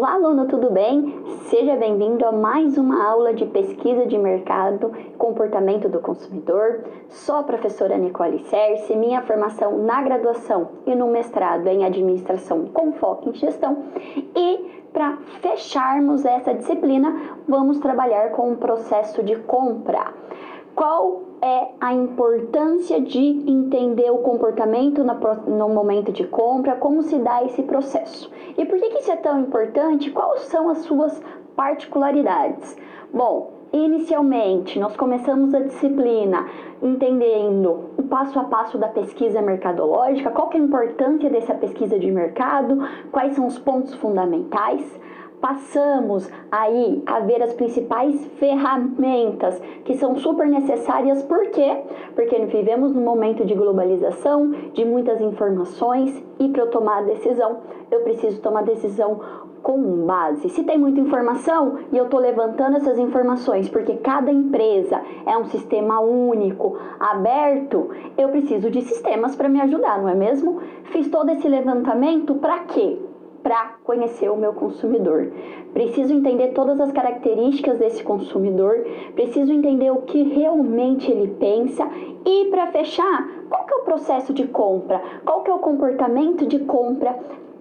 Olá, aluno, tudo bem? Seja bem-vindo a mais uma aula de pesquisa de mercado e comportamento do consumidor. Sou a professora Nicole Cerce, minha formação na graduação e no mestrado em administração com foco em gestão. E para fecharmos essa disciplina, vamos trabalhar com o processo de compra. Qual é a importância de entender o comportamento no momento de compra, como se dá esse processo? E por que isso é tão importante? Quais são as suas particularidades? Bom, inicialmente, nós começamos a disciplina entendendo o passo a passo da pesquisa mercadológica, qual que é a importância dessa pesquisa de mercado, quais são os pontos fundamentais. Passamos aí a ver as principais ferramentas que são super necessárias. Por quê? Porque vivemos num momento de globalização, de muitas informações, e para eu tomar a decisão, eu preciso tomar decisão com base. Se tem muita informação e eu estou levantando essas informações porque cada empresa é um sistema único, aberto, eu preciso de sistemas para me ajudar, não é mesmo? Fiz todo esse levantamento para quê? Para conhecer o meu consumidor. Preciso entender todas as características desse consumidor, preciso entender o que realmente ele pensa e, para fechar, qual que é o processo de compra, qual que é o comportamento de compra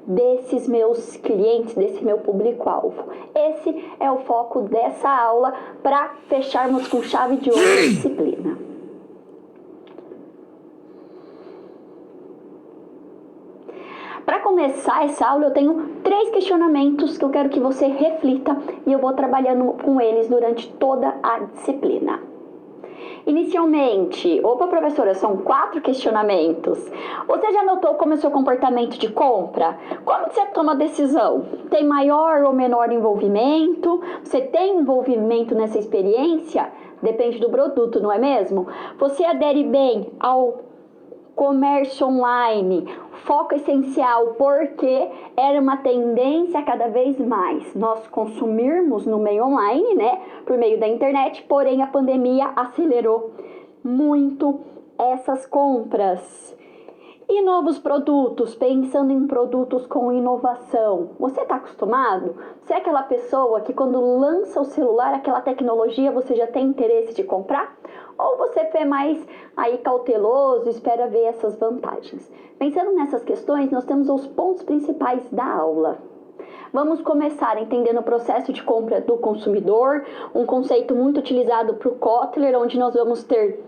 desses meus clientes, desse meu público-alvo. Esse é o foco dessa aula para fecharmos com chave de ouro a disciplina. Para começar essa aula, eu tenho 3 questionamentos que eu quero que você reflita e eu vou trabalhando com eles durante toda a disciplina. Inicialmente, opa professora, são 4 questionamentos. Você já notou como é o seu comportamento de compra? Como você toma a decisão? Tem maior ou menor envolvimento? Você tem envolvimento nessa experiência? Depende do produto, não é mesmo? Você adere bem ao comércio online, foco essencial, porque era uma tendência cada vez mais nós consumirmos no meio online, né, por meio da internet, porém a pandemia acelerou muito essas compras. E novos produtos, pensando em produtos com inovação. Você está acostumado? Você é aquela pessoa que quando lança o celular, aquela tecnologia, você já tem interesse de comprar? Ou você é mais aí cauteloso, espera ver essas vantagens? Pensando nessas questões, nós temos os pontos principais da aula. Vamos começar entendendo o processo de compra do consumidor, um conceito muito utilizado por Kotler, onde nós vamos ter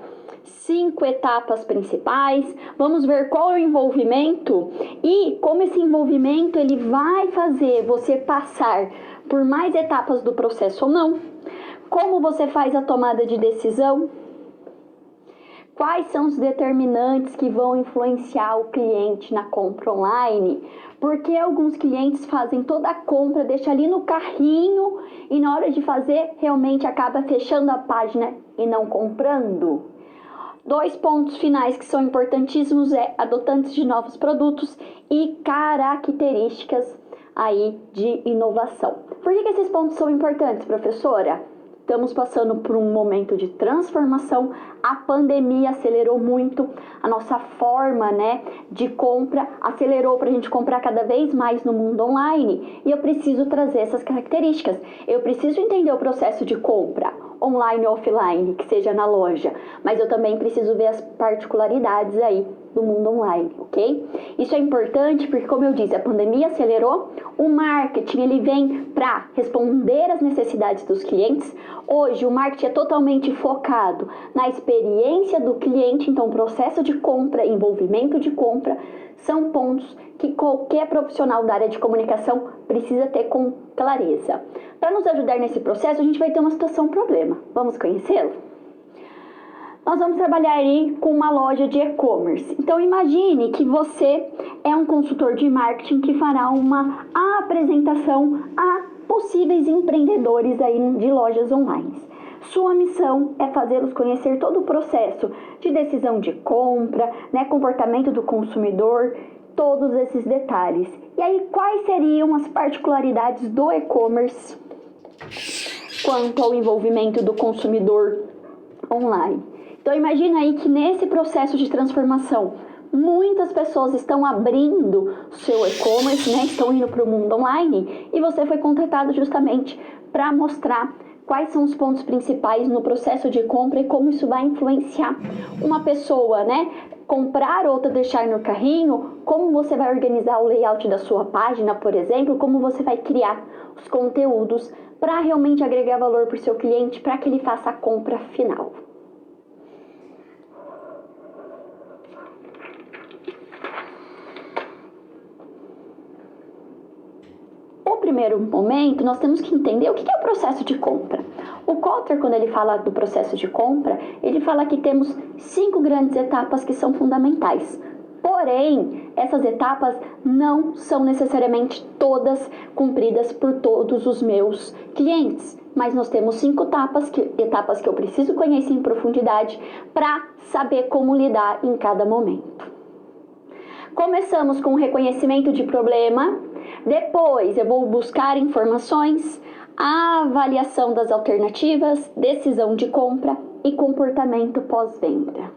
5 etapas principais. Vamos ver qual é o envolvimento e como esse envolvimento ele vai fazer você passar por mais etapas do processo ou não. Como você faz a tomada de decisão? Quais são os determinantes que vão influenciar o cliente na compra online? Porque alguns clientes fazem toda a compra, deixam ali no carrinho e na hora de fazer realmente acaba fechando a página e não comprando. 2 pontos finais que são importantíssimos é adotantes de novos produtos e características aí de inovação. Por que esses pontos são importantes, professora? Estamos passando por um momento de transformação, a pandemia acelerou muito a nossa forma, né, de compra, acelerou para a gente comprar cada vez mais no mundo online e eu preciso trazer essas características. Eu preciso entender o processo de compra, online ou offline, que seja na loja, mas eu também preciso ver as particularidades aí do mundo online, ok? Isso é importante porque, como eu disse, a pandemia acelerou, o marketing ele vem para responder às necessidades dos clientes. Hoje o marketing é totalmente focado na experiência do cliente, então o processo de compra, envolvimento de compra, são pontos que qualquer profissional da área de comunicação precisa ter com clareza. Para nos ajudar nesse processo, a gente vai ter uma situação problema. Vamos conhecê-lo? Nós vamos trabalhar aí com uma loja de e-commerce. Então imagine que você é um consultor de marketing que fará uma apresentação a possíveis empreendedores aí de lojas online. Sua missão é fazê-los conhecer todo o processo de decisão de compra, né, comportamento do consumidor, todos esses detalhes. E aí, quais seriam as particularidades do e-commerce quanto ao envolvimento do consumidor online? Então imagina aí que nesse processo de transformação muitas pessoas estão abrindo seu e-commerce, né? Estão indo para o mundo online e você foi contratado justamente para mostrar quais são os pontos principais no processo de compra e como isso vai influenciar uma pessoa, né? Comprar ou deixar no carrinho, como você vai organizar o layout da sua página, por exemplo, como você vai criar os conteúdos para realmente agregar valor para o seu cliente, para que ele faça a compra final. No primeiro momento, nós temos que entender o que é o processo de compra. O Kotler, quando ele fala do processo de compra, ele fala que temos 5 grandes etapas que são fundamentais. Porém, essas etapas não são necessariamente todas cumpridas por todos os meus clientes. Mas nós temos 5 etapas que eu preciso conhecer em profundidade para saber como lidar em cada momento. Começamos com o reconhecimento de problema, depois eu vou buscar informações, a avaliação das alternativas, decisão de compra e comportamento pós-venda.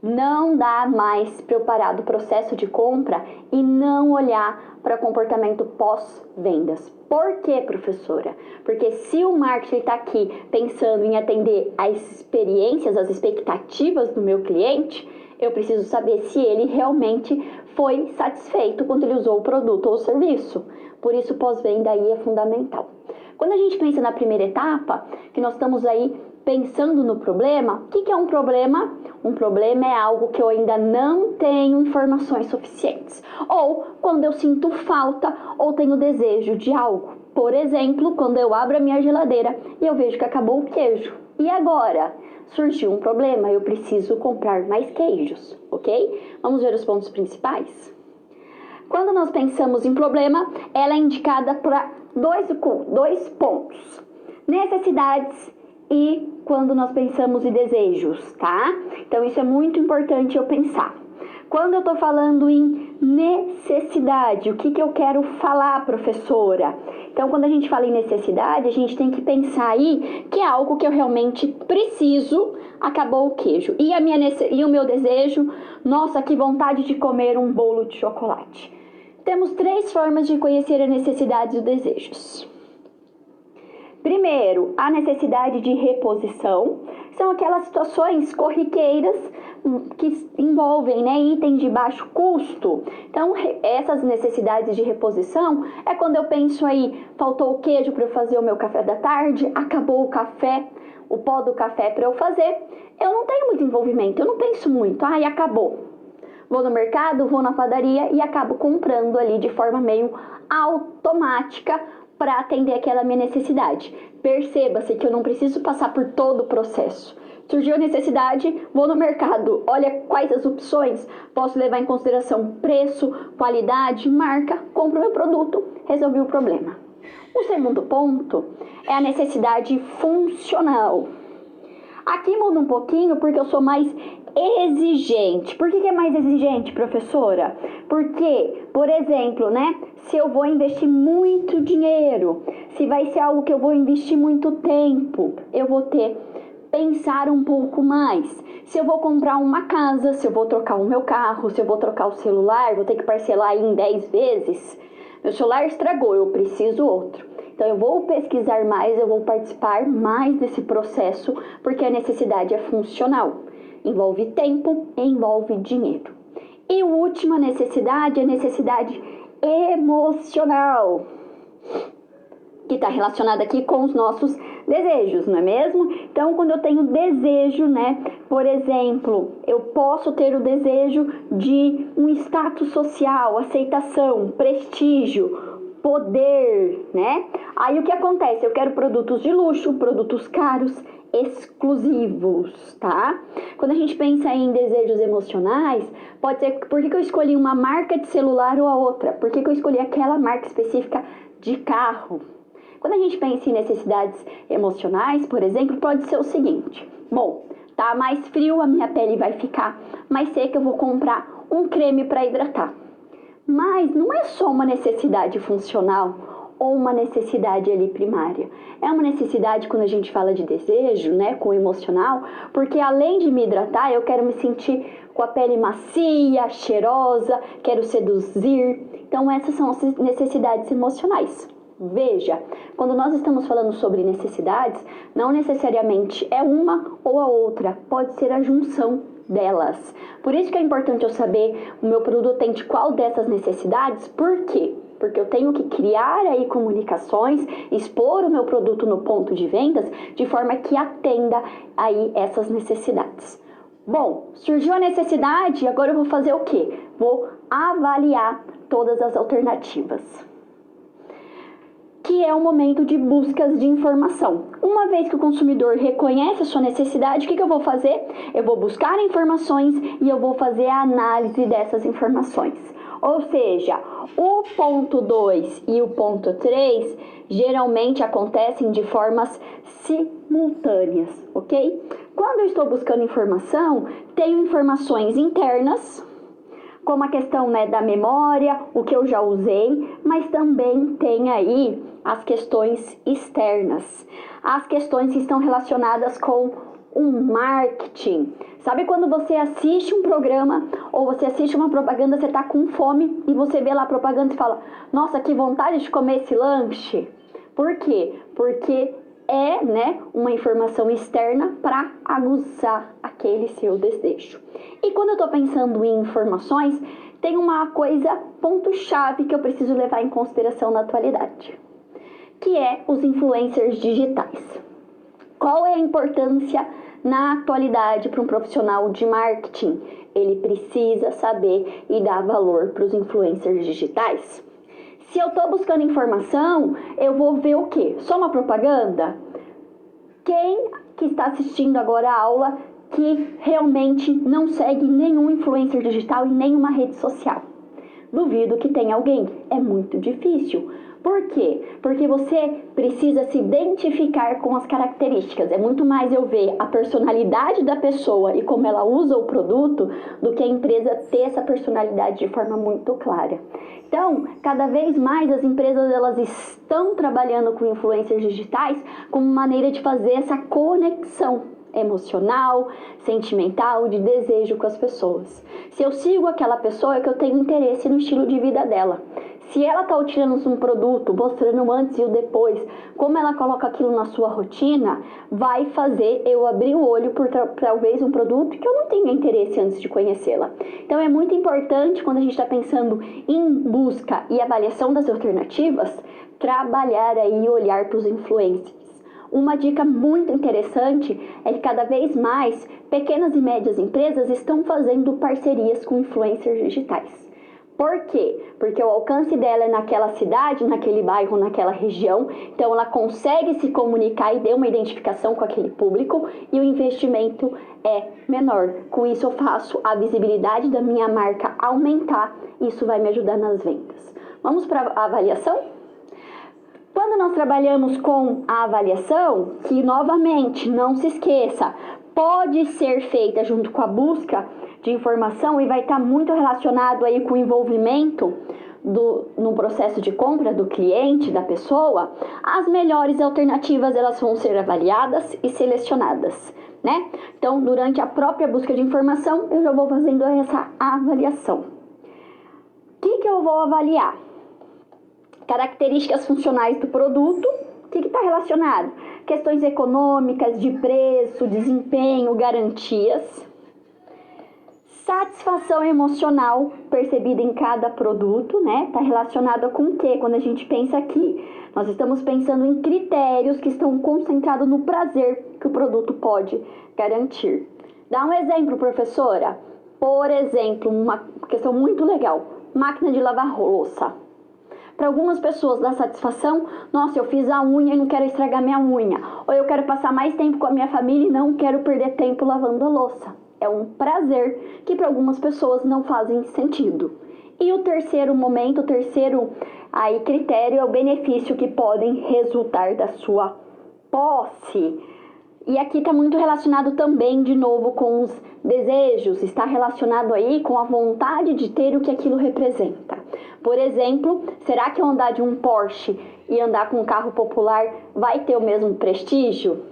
Não dá mais para eu parar do processo de compra e não olhar para comportamento pós-vendas. Por quê, professora? Porque se o marketing está aqui pensando em atender às experiências, às expectativas do meu cliente, eu preciso saber se ele realmente foi satisfeito quando ele usou o produto ou o serviço. Por isso, pós-venda aí é fundamental. Quando a gente pensa na primeira etapa, que nós estamos aí pensando no problema, o que é um problema? Um problema é algo que eu ainda não tenho informações suficientes. Ou quando eu sinto falta ou tenho desejo de algo. Por exemplo, quando eu abro a minha geladeira e eu vejo que acabou o queijo. E agora? Surgiu um problema, eu preciso comprar mais queijos, ok? Vamos ver os pontos principais? Quando nós pensamos em problema, ela é indicada para dois pontos. Necessidades e quando nós pensamos em desejos, tá? Então, isso é muito importante eu pensar. Quando eu estou falando em necessidade, o que eu quero falar, professora? Então, quando a gente fala em necessidade, a gente tem que pensar aí que é algo que eu realmente preciso, acabou o queijo. E o meu desejo, nossa, que vontade de comer um bolo de chocolate. Temos 3 formas de conhecer a necessidade e os desejos. Primeiro, a necessidade de reposição. São aquelas situações corriqueiras que envolvem, né, itens de baixo custo. Então, essas necessidades de reposição é quando eu penso aí, faltou o queijo para eu fazer o meu café da tarde, acabou o café, o pó do café para eu fazer. Eu não tenho muito envolvimento, eu não penso muito, e acabou. Vou no mercado, vou na padaria e acabo comprando ali de forma meio automática para atender aquela minha necessidade. Perceba-se que eu não preciso passar por todo o processo. Surgiu a necessidade, vou no mercado, olha quais as opções, posso levar em consideração preço, qualidade, marca, compro meu produto, resolvi o problema. O segundo ponto é a necessidade funcional. Aqui muda um pouquinho porque eu sou mais exigente. Por que é mais exigente, professora? Porque, por exemplo, né, se eu vou investir muito dinheiro, se vai ser algo que eu vou investir muito tempo, eu vou pensar um pouco mais. Se eu vou comprar uma casa, se eu vou trocar o meu carro, se eu vou trocar o celular, vou ter que parcelar em 10 vezes. Meu celular estragou, eu preciso outro. Então, eu vou pesquisar mais, eu vou participar mais desse processo, porque a necessidade é funcional. Envolve tempo e envolve dinheiro. E a última necessidade é a necessidade emocional, que está relacionada aqui com os nossos desejos, não é mesmo? Então, quando eu tenho desejo, né? Por exemplo, eu posso ter o desejo de um status social, aceitação, prestígio, poder, né? Aí o que acontece? Eu quero produtos de luxo, produtos caros, exclusivos, tá? Quando a gente pensa em desejos emocionais, pode ser, por que eu escolhi uma marca de celular ou a outra? Por que eu escolhi aquela marca específica de carro? Quando a gente pensa em necessidades emocionais, por exemplo, pode ser o seguinte: bom, tá mais frio, a minha pele vai ficar mais seca, eu vou comprar um creme para hidratar. Mas não é só uma necessidade funcional ou uma necessidade ali primária? É uma necessidade quando a gente fala de desejo, né, com o emocional, porque além de me hidratar, eu quero me sentir com a pele macia, cheirosa, quero seduzir. Então essas são as necessidades emocionais. Veja, quando nós estamos falando sobre necessidades, não necessariamente é uma ou a outra, pode ser a junção delas. Por isso que é importante eu saber o meu produto atende qual dessas necessidades. Por quê? Porque eu tenho que criar aí comunicações, expor o meu produto no ponto de vendas de forma que atenda aí essas necessidades. Bom, surgiu a necessidade, agora eu vou fazer o quê? Vou avaliar todas as alternativas, que é o momento de buscas de informação. Uma vez que o consumidor reconhece a sua necessidade, o que eu vou fazer? Eu vou buscar informações e eu vou fazer a análise dessas informações. Ou seja, o ponto 2 e o ponto 3 geralmente acontecem de formas simultâneas, ok? Quando eu estou buscando informação, tenho informações internas, como a questão, né, da memória, o que eu já usei, mas também tem aí as questões externas, as questões que estão relacionadas com o marketing. Sabe quando você assiste um programa ou você assiste uma propaganda, você está com fome e você vê lá a propaganda e fala: nossa, que vontade de comer esse lanche. Por quê? Porque é, né, uma informação externa para aguçar aquele seu desejo. E quando eu estou pensando em informações, tem uma coisa, ponto-chave, que eu preciso levar em consideração na atualidade, que é os influencers digitais. Qual é a importância na atualidade para um profissional de marketing? Ele precisa saber e dar valor para os influencers digitais. Se eu estou buscando informação, eu vou ver o quê? Só uma propaganda? Quem que está assistindo agora a aula que realmente não segue nenhum influencer digital em nenhuma rede social? Duvido que tenha alguém. É muito difícil. Por quê? Porque você precisa se identificar com as características. É muito mais eu ver a personalidade da pessoa e como ela usa o produto do que a empresa ter essa personalidade de forma muito clara. Então, cada vez mais as empresas elas estão trabalhando com influencers digitais como maneira de fazer essa conexão emocional, sentimental, de desejo com as pessoas. Se eu sigo aquela pessoa, é que eu tenho interesse no estilo de vida dela. Se ela está utilizando um produto, mostrando o antes e o depois, como ela coloca aquilo na sua rotina, vai fazer eu abrir o olho por talvez um produto que eu não tenha interesse antes de conhecê-la. Então é muito importante, quando a gente está pensando em busca e avaliação das alternativas, trabalhar aí e olhar para os influencers. Uma dica muito interessante é que cada vez mais pequenas e médias empresas estão fazendo parcerias com influencers digitais. Por quê? Porque o alcance dela é naquela cidade, naquele bairro, naquela região, então ela consegue se comunicar e ter uma identificação com aquele público e o investimento é menor. Com isso eu faço a visibilidade da minha marca aumentar e isso vai me ajudar nas vendas. Vamos para a avaliação? Quando nós trabalhamos com a avaliação, que novamente, não se esqueça, pode ser feita junto com a busca de informação e vai estar muito relacionado aí com o envolvimento no processo de compra do cliente, da pessoa, as melhores alternativas elas vão ser avaliadas e selecionadas, né? Então, durante a própria busca de informação, eu já vou fazendo essa avaliação. O que eu vou avaliar? Características funcionais do produto, o que está relacionado? Questões econômicas, de preço, desempenho, garantias. Satisfação emocional percebida em cada produto, né? Está relacionada com o quê? Quando a gente pensa aqui, nós estamos pensando em critérios que estão concentrados no prazer que o produto pode garantir. Dá um exemplo, professora. Por exemplo, uma questão muito legal, máquina de lavar louça. Para algumas pessoas dá satisfação, nossa, eu fiz a unha e não quero estragar minha unha. Ou eu quero passar mais tempo com a minha família e não quero perder tempo lavando a louça. É um prazer que para algumas pessoas não fazem sentido. E o terceiro momento, o terceiro aí, critério é o benefício que podem resultar da sua posse. E aqui está muito relacionado também, de novo, com os desejos, está relacionado aí com a vontade de ter o que aquilo representa. Por exemplo, será que eu andar de um Porsche e andar com um carro popular vai ter o mesmo prestígio?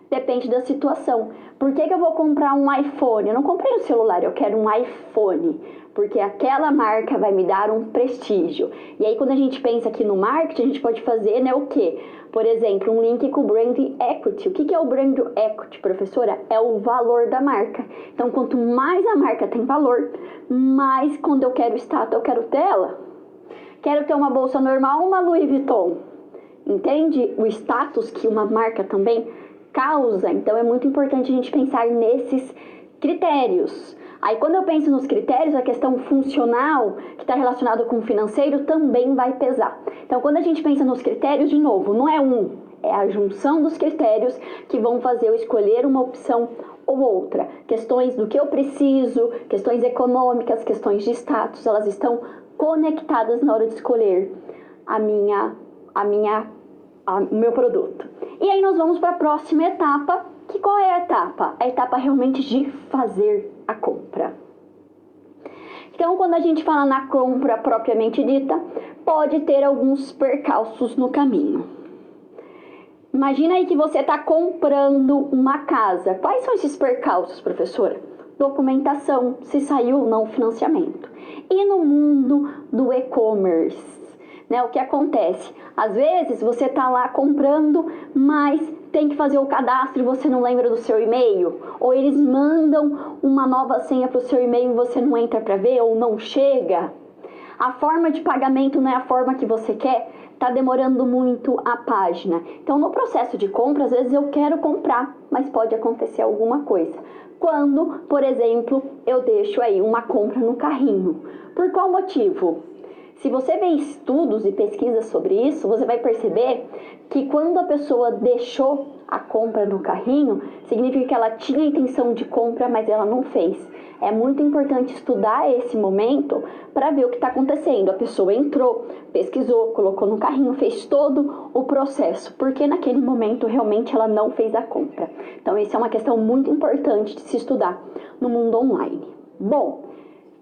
Depende da situação. Por que eu vou comprar um iPhone? Eu não comprei um celular, eu quero um iPhone, porque aquela marca vai me dar um prestígio. E aí, quando a gente pensa aqui no marketing, a gente pode fazer, né, o quê? Por exemplo, um link com o brand equity. O que é o brand equity, professora? É o valor da marca. Então, quanto mais a marca tem valor, mais quando eu quero status, eu quero tela. Quero ter uma bolsa normal ou uma Louis Vuitton? Entende o status que uma marca também causa? Então, é muito importante a gente pensar nesses critérios. Aí, quando eu penso nos critérios, a questão funcional, que está relacionada com o financeiro, também vai pesar. Então, quando a gente pensa nos critérios, de novo, não é é a junção dos critérios que vão fazer eu escolher uma opção ou outra. Questões do que eu preciso, questões econômicas, questões de status, elas estão conectadas na hora de escolher o meu produto. E aí nós vamos para a próxima etapa, que qual é a etapa? A etapa realmente de fazer a compra. Então, quando a gente fala na compra propriamente dita, pode ter alguns percalços no caminho. Imagina aí que você está comprando uma casa. Quais são esses percalços, professora? Documentação, se saiu ou não o financiamento. E no mundo do e-commerce, né, o que acontece? Às vezes você está lá comprando, mas tem que fazer o cadastro e você não lembra do seu e-mail. Ou eles mandam uma nova senha para o seu e-mail e você não entra para ver ou não chega. A forma de pagamento não é a forma que você quer, está demorando muito a página. Então, no processo de compra, às vezes eu quero comprar, mas pode acontecer alguma coisa. Quando, por exemplo, eu deixo aí uma compra no carrinho. Por qual motivo? Se você vê estudos e pesquisas sobre isso, você vai perceber que quando a pessoa deixou a compra no carrinho, significa que ela tinha intenção de compra, mas ela não fez. É muito importante estudar esse momento para ver o que está acontecendo. A pessoa entrou, pesquisou, colocou no carrinho, fez todo o processo, porque naquele momento realmente ela não fez a compra. Então, isso é uma questão muito importante de se estudar no mundo online. Bom,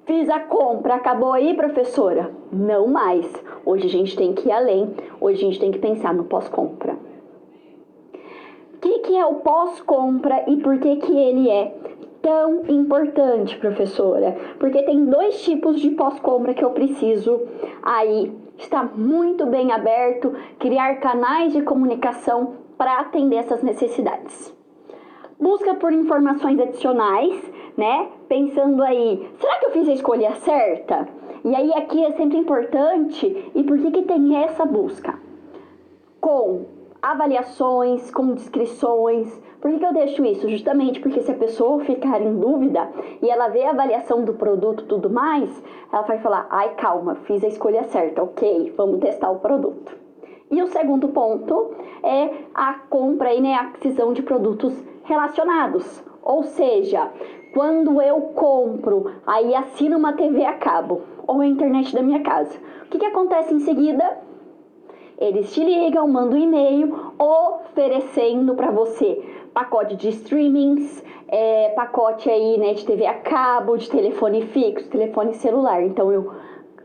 fiz a compra, acabou aí, professora? Não mais. Hoje a gente tem que ir além, hoje a gente tem que pensar no pós-compra. O que é o pós-compra e por que ele é tão importante, professora? Porque tem dois tipos de pós-compra que eu preciso aí estar muito bem aberto, criar canais de comunicação para atender essas necessidades. Busca por informações adicionais, né? Pensando aí, será que eu fiz a escolha certa? E aí aqui é sempre importante, e por que tem essa busca? Com avaliações, com descrições. Por que eu deixo isso? Justamente porque se a pessoa ficar em dúvida e ela vê a avaliação do produto e tudo mais, ela vai falar, ai, calma, fiz a escolha certa, ok, vamos testar o produto. E o segundo ponto é a compra e, né, a aquisição de produtos relacionados. Ou seja, quando eu compro, aí assino uma TV a cabo ou a internet da minha casa, o que acontece em seguida? Eles te ligam, mandam um e-mail oferecendo para você pacote de streamings, pacote aí, né, de TV a cabo, de telefone fixo, telefone celular. Então eu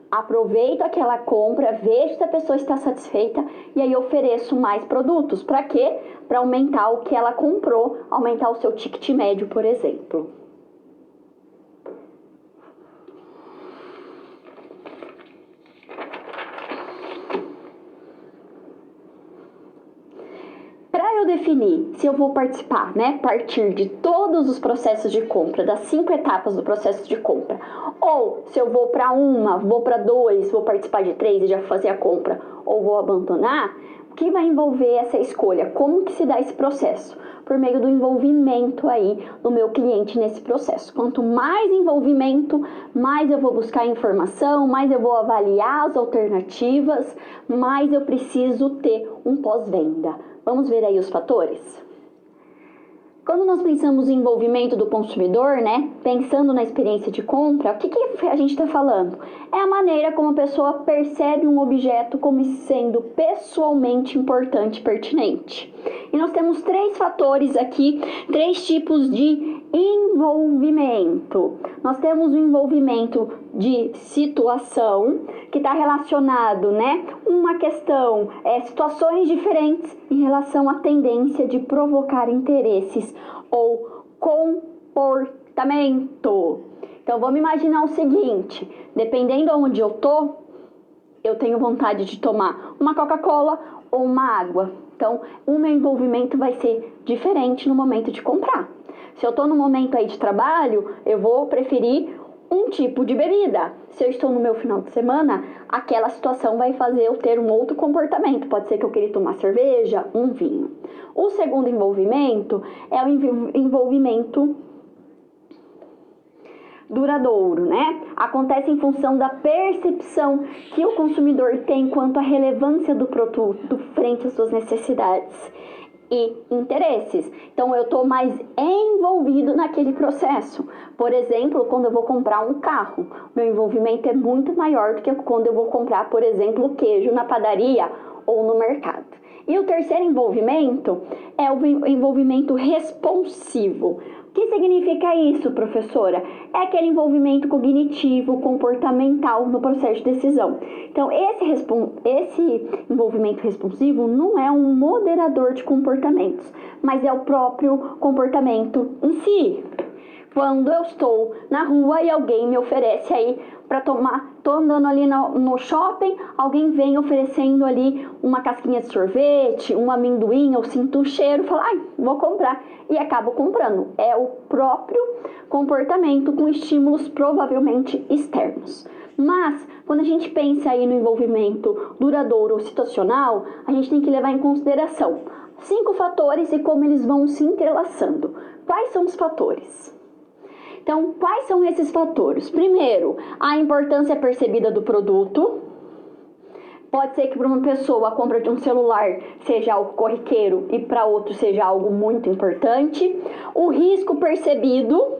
aproveito aquela compra, vejo se a pessoa está satisfeita e aí ofereço mais produtos. Para quê? Para aumentar o que ela comprou, aumentar o seu ticket médio, por exemplo. Para eu definir se eu vou participar, né, partir de todos os processos de compra, das 5 etapas do processo de compra, ou se eu vou para uma, vou para 2, vou participar de 3 e já fazer a compra, ou vou abandonar, o que vai envolver essa escolha? Como que se dá esse processo? Por meio do envolvimento aí do meu cliente nesse processo. Quanto mais envolvimento, mais eu vou buscar informação, mais eu vou avaliar as alternativas, mais eu preciso ter um pós-venda. Vamos ver aí os fatores? Quando nós pensamos em envolvimento do consumidor, né, pensando na experiência de compra, o que a gente está falando? É a maneira como a pessoa percebe um objeto como sendo pessoalmente importante e pertinente. E nós temos 3 fatores aqui, 3 tipos de envolvimento. Nós temos o envolvimento de situação, que está relacionado, né? Uma questão, situações diferentes em relação à tendência de provocar interesses ou comportamento. Então, vamos imaginar o seguinte, dependendo onde eu tô, eu tenho vontade de tomar uma Coca-Cola ou uma água. Então, o meu envolvimento vai ser diferente no momento de comprar. Se eu estou no momento aí de trabalho, eu vou preferir um tipo de bebida. Se eu estou no meu final de semana, aquela situação vai fazer eu ter um outro comportamento. Pode ser que eu queira tomar cerveja, um vinho. O segundo envolvimento é o envolvimento duradouro, né? Acontece em função da percepção que o consumidor tem quanto à relevância do produto frente às suas necessidades e interesses. Então, eu estou mais envolvido naquele processo. Por exemplo, quando eu vou comprar um carro, meu envolvimento é muito maior do que quando eu vou comprar, por exemplo, queijo na padaria ou no mercado. E o terceiro envolvimento é o envolvimento responsivo. O que significa isso, professora? É aquele envolvimento cognitivo, comportamental no processo de decisão. Então, esse envolvimento responsivo não é um moderador de comportamentos, mas é o próprio comportamento em si. Quando eu estou na rua e alguém me oferece aí para tomar, tô andando ali no shopping, alguém vem oferecendo ali uma casquinha de sorvete, um amendoim, eu sinto o cheiro, falo, vou comprar, e acabo comprando. É o próprio comportamento com estímulos provavelmente externos. Mas, quando a gente pensa aí no envolvimento duradouro ou situacional, a gente tem que levar em consideração 5 fatores e como eles vão se entrelaçando. Quais são os fatores? Então, quais são esses fatores? Primeiro, a importância percebida do produto. Pode ser que para uma pessoa a compra de um celular seja algo corriqueiro e para outro seja algo muito importante. O risco percebido.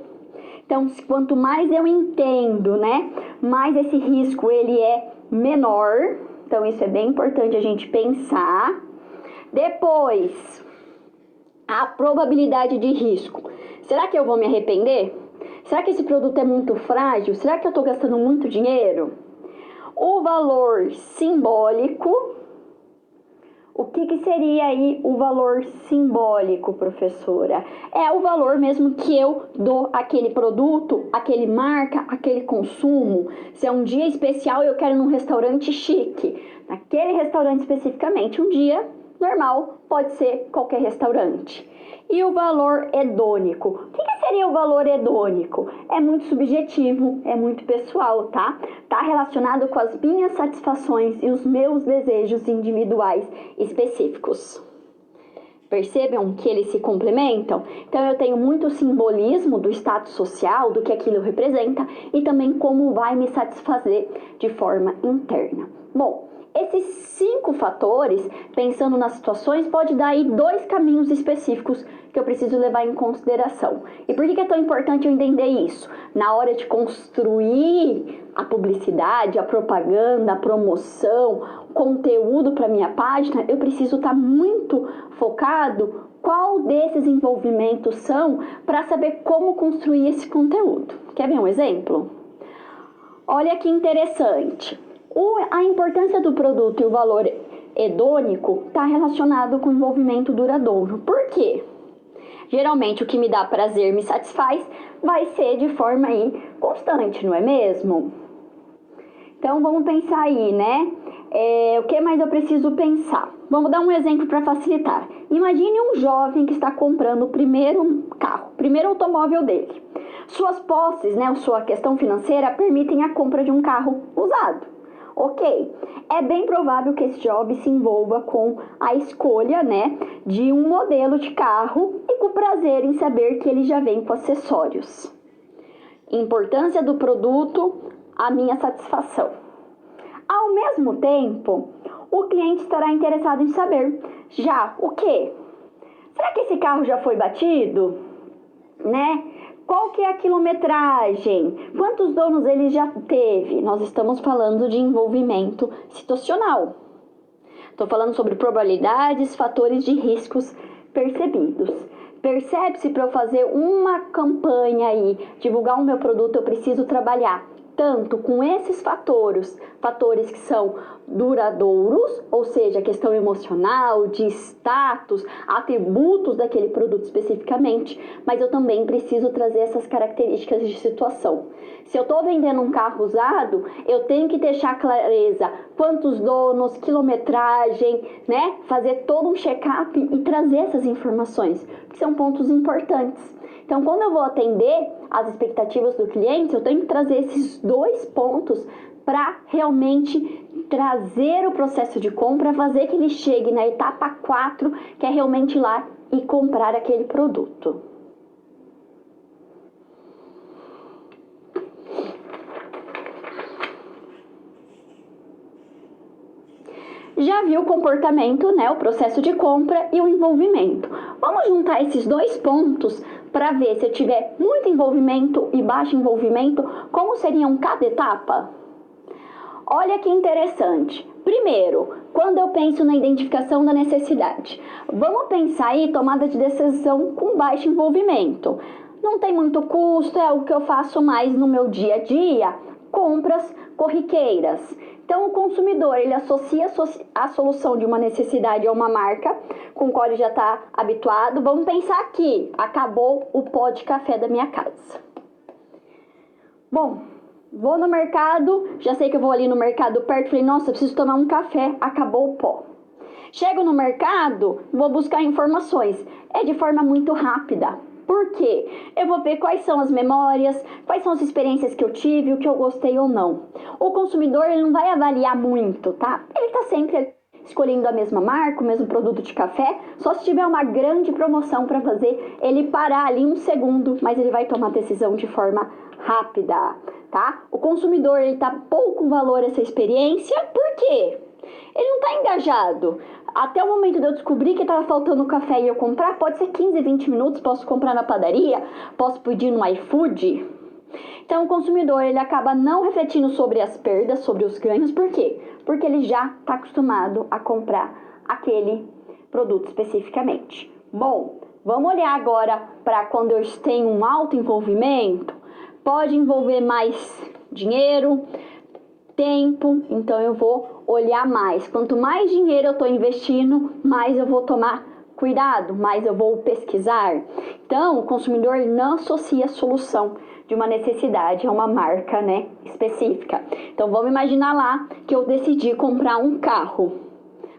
Então, quanto mais eu entendo, né, mais esse risco ele é menor. Então, isso é bem importante a gente pensar. Depois, a probabilidade de risco. Será que eu vou me arrepender? Será que esse produto é muito frágil? Será que eu estou gastando muito dinheiro? O valor simbólico. O que seria aí o valor simbólico, professora? É o valor mesmo que eu dou àquele produto, àquele marca, àquele consumo. Se é um dia especial, eu quero ir num restaurante chique. Naquele restaurante especificamente, um dia normal pode ser qualquer restaurante. E o valor hedônico. O que seria o valor hedônico? É muito subjetivo, é muito pessoal, tá? Tá relacionado com as minhas satisfações e os meus desejos individuais específicos. Percebam que eles se complementam? Então, eu tenho muito simbolismo do status social, do que aquilo representa, e também como vai me satisfazer de forma interna. Bom, esses 5 fatores, pensando nas situações, pode dar aí 2 caminhos específicos que eu preciso levar em consideração. E por que é tão importante eu entender isso? Na hora de construir a publicidade, a propaganda, a promoção, conteúdo para minha página, eu preciso estar muito focado qual desses envolvimentos são para saber como construir esse conteúdo. Quer ver um exemplo? Olha que interessante. A importância do produto e o valor hedônico está relacionado com o envolvimento duradouro. Por quê? Geralmente o que me dá prazer, me satisfaz, vai ser de forma aí constante, não é mesmo? Então vamos pensar aí, né? O que mais eu preciso pensar? Vamos dar um exemplo para facilitar. Imagine um jovem que está comprando o primeiro carro, o primeiro automóvel dele. Suas posses, né, sua questão financeira permitem a compra de um carro usado. Ok, é bem provável que esse jovem se envolva com a escolha, né, de um modelo de carro e com prazer em saber que ele já vem com acessórios. Importância do produto, a minha satisfação. Ao mesmo tempo, o cliente estará interessado em saber, já o quê? Será que esse carro já foi batido? Né? Qual que é a quilometragem? Quantos donos ele já teve? Nós estamos falando de envolvimento situacional. Estou falando sobre probabilidades, fatores de riscos percebidos. Percebe-se para eu fazer uma campanha aí, divulgar o meu produto, eu preciso trabalhar tanto com esses fatores que são duradouros, ou seja, questão emocional, de status, atributos daquele produto especificamente, mas eu também preciso trazer essas características de situação. Se eu estou vendendo um carro usado, eu tenho que deixar clareza quantos donos, quilometragem, né? Fazer todo um check-up e trazer essas informações, que são pontos importantes. Então, quando eu vou atender as expectativas do cliente, eu tenho que trazer esses dois pontos para realmente trazer o processo de compra, fazer que ele chegue na etapa 4, que é realmente ir lá e comprar aquele produto. Já viu o comportamento, né, o processo de compra e o envolvimento. Vamos juntar esses dois pontos para ver se eu tiver muito envolvimento e baixo envolvimento, como seriam cada etapa? Olha que interessante. Primeiro, quando eu penso na identificação da necessidade, vamos pensar aí tomada de decisão com baixo envolvimento. Não tem muito custo, é o que eu faço mais no meu dia a dia, compras corriqueiras. Então, o consumidor, ele associa a solução de uma necessidade a uma marca com a qual ele já está habituado. Vamos pensar aqui, acabou o pó de café da minha casa. Bom, vou no mercado, já sei que eu vou ali no mercado perto, falei, nossa, eu preciso tomar um café, acabou o pó. Chego no mercado, vou buscar informações. É de forma muito rápida. Por quê? Eu vou ver quais são as memórias, quais são as experiências que eu tive, o que eu gostei ou não. O consumidor, ele não vai avaliar muito, tá? Ele está sempre escolhendo a mesma marca, o mesmo produto de café, só se tiver uma grande promoção para fazer ele parar ali um segundo, mas ele vai tomar decisão de forma rápida, tá? O consumidor, ele tá pouco valor a essa experiência, por quê? Ele não está engajado. Até o momento de eu descobrir que estava faltando café e eu comprar, pode ser 15, 20 minutos, posso comprar na padaria, posso pedir no iFood. Então, o consumidor, ele acaba não refletindo sobre as perdas, sobre os ganhos. Por quê? Porque ele já está acostumado a comprar aquele produto especificamente. Bom, vamos olhar agora para quando eu tenho um alto envolvimento. Pode envolver mais dinheiro, tempo, então eu vou olhar mais. Quanto mais dinheiro eu estou investindo, mais eu vou tomar cuidado, mais eu vou pesquisar. Então, o consumidor não associa a solução de uma necessidade a uma marca, né, específica. Então, vamos imaginar lá que eu decidi comprar um carro.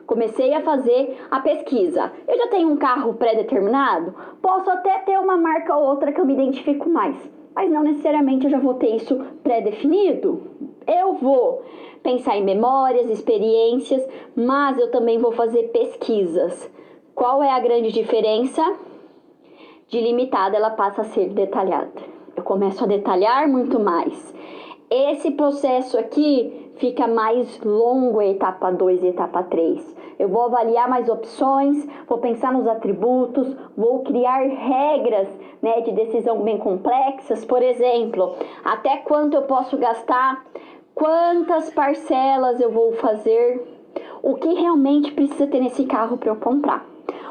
Comecei a fazer a pesquisa. Eu já tenho um carro pré-determinado? Posso até ter uma marca ou outra que eu me identifico mais, mas não necessariamente eu já vou ter isso pré-definido. Eu vou pensar em memórias, experiências, mas eu também vou fazer pesquisas. Qual é a grande diferença? De limitada, ela passa a ser detalhada. Eu começo a detalhar muito mais. Esse processo aqui fica mais longo, a etapa 2 e etapa 3. Eu vou avaliar mais opções, vou pensar nos atributos, vou criar regras, né, de decisão bem complexas. Por exemplo, até quanto eu posso gastar, quantas parcelas eu vou fazer, o que realmente precisa ter nesse carro para eu comprar.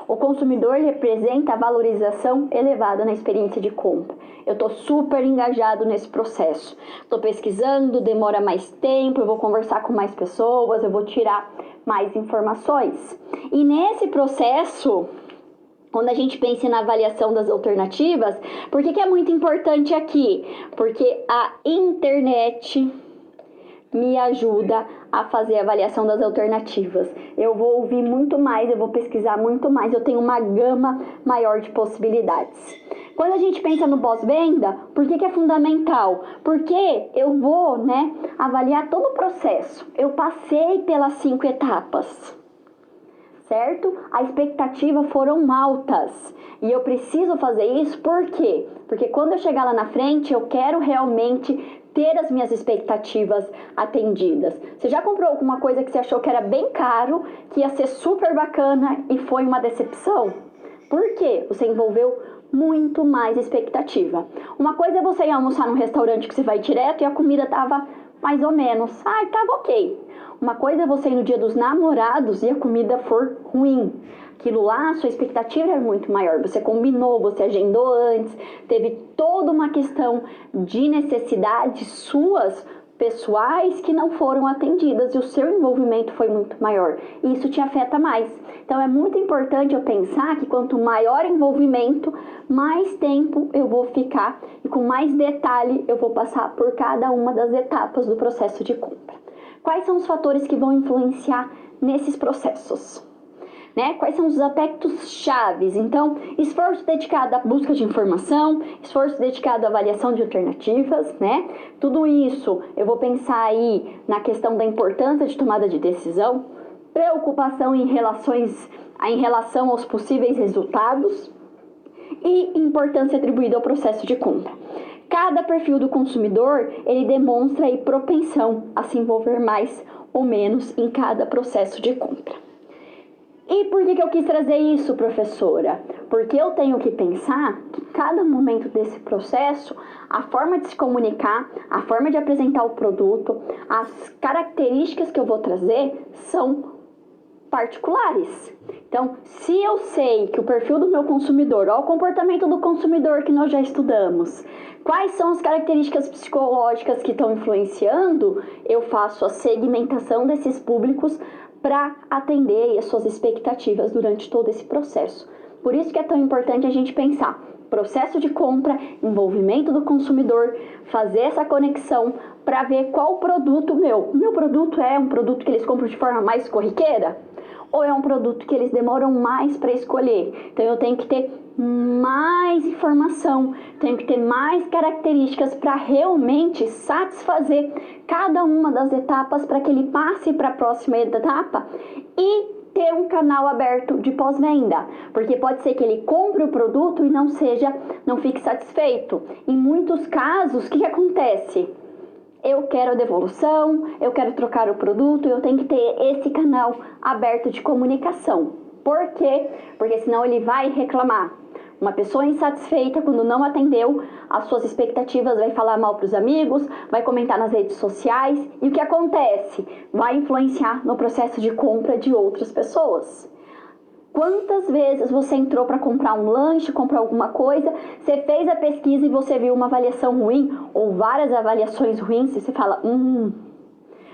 O consumidor representa a valorização elevada na experiência de compra. Eu estou super engajado nesse processo. Estou pesquisando, demora mais tempo, eu vou conversar com mais pessoas, eu vou tirar mais informações. E nesse processo, quando a gente pensa na avaliação das alternativas, por que é muito importante aqui? Porque a internet me ajuda a fazer a avaliação das alternativas. Eu vou ouvir muito mais, eu vou pesquisar muito mais, eu tenho uma gama maior de possibilidades. Quando a gente pensa no pós-venda, por que é fundamental? Porque eu vou, né, avaliar todo o processo. Eu passei pelas 5 etapas, certo? A expectativa foram altas e eu preciso fazer isso por quê? Porque quando eu chegar lá na frente, eu quero realmente ter as minhas expectativas atendidas. Você já comprou alguma coisa que você achou que era bem caro, que ia ser super bacana e foi uma decepção? Por quê? Você envolveu muito mais expectativa. Uma coisa é você ir almoçar num restaurante que você vai direto e a comida tava mais ou menos. Tava ok. Uma coisa é você ir no dia dos namorados e a comida for ruim. Aquilo lá, a sua expectativa era muito maior. Você combinou, você agendou antes, teve toda uma questão de necessidades suas pessoais que não foram atendidas e o seu envolvimento foi muito maior. E isso te afeta mais. Então é muito importante eu pensar que quanto maior envolvimento, mais tempo eu vou ficar e com mais detalhe eu vou passar por cada uma das etapas do processo de compra. Quais são os fatores que vão influenciar nesses processos? Né? Quais são os aspectos chaves? Então, esforço dedicado à busca de informação, esforço dedicado à avaliação de alternativas, né? Tudo isso eu vou pensar aí na questão da importância de tomada de decisão, preocupação em relação aos possíveis resultados e importância atribuída ao processo de compra. Cada perfil do consumidor, ele demonstra aí propensão a se envolver mais ou menos em cada processo de compra. E por que eu quis trazer isso, professora? Porque eu tenho que pensar que cada momento desse processo, a forma de se comunicar, a forma de apresentar o produto, as características que eu vou trazer são particulares. Então, se eu sei que o perfil do meu consumidor, ou o comportamento do consumidor que nós já estudamos, quais são as características psicológicas que estão influenciando, eu faço a segmentação desses públicos para atender as suas expectativas durante todo esse processo. Por isso que é tão importante a gente pensar processo de compra, envolvimento do consumidor, fazer essa conexão para ver qual produto o meu produto é um produto que eles compram de forma mais corriqueira ou é um produto que eles demoram mais para escolher. Então eu tenho que ter mais informação, tenho que ter mais características para realmente satisfazer cada uma das etapas para que ele passe para a próxima etapa e ter um canal aberto de pós-venda, porque pode ser que ele compre o produto e não fique satisfeito. Em muitos casos, o que acontece? Eu quero a devolução, eu quero trocar o produto, eu tenho que ter esse canal aberto de comunicação. Por quê? Porque senão ele vai reclamar. Uma pessoa insatisfeita, quando não atendeu as suas expectativas, vai falar mal para os amigos, vai comentar nas redes sociais. E o que acontece? Vai influenciar no processo de compra de outras pessoas. Quantas vezes você entrou para comprar um lanche, comprar alguma coisa, você fez a pesquisa e você viu uma avaliação ruim ou várias avaliações ruins e você fala,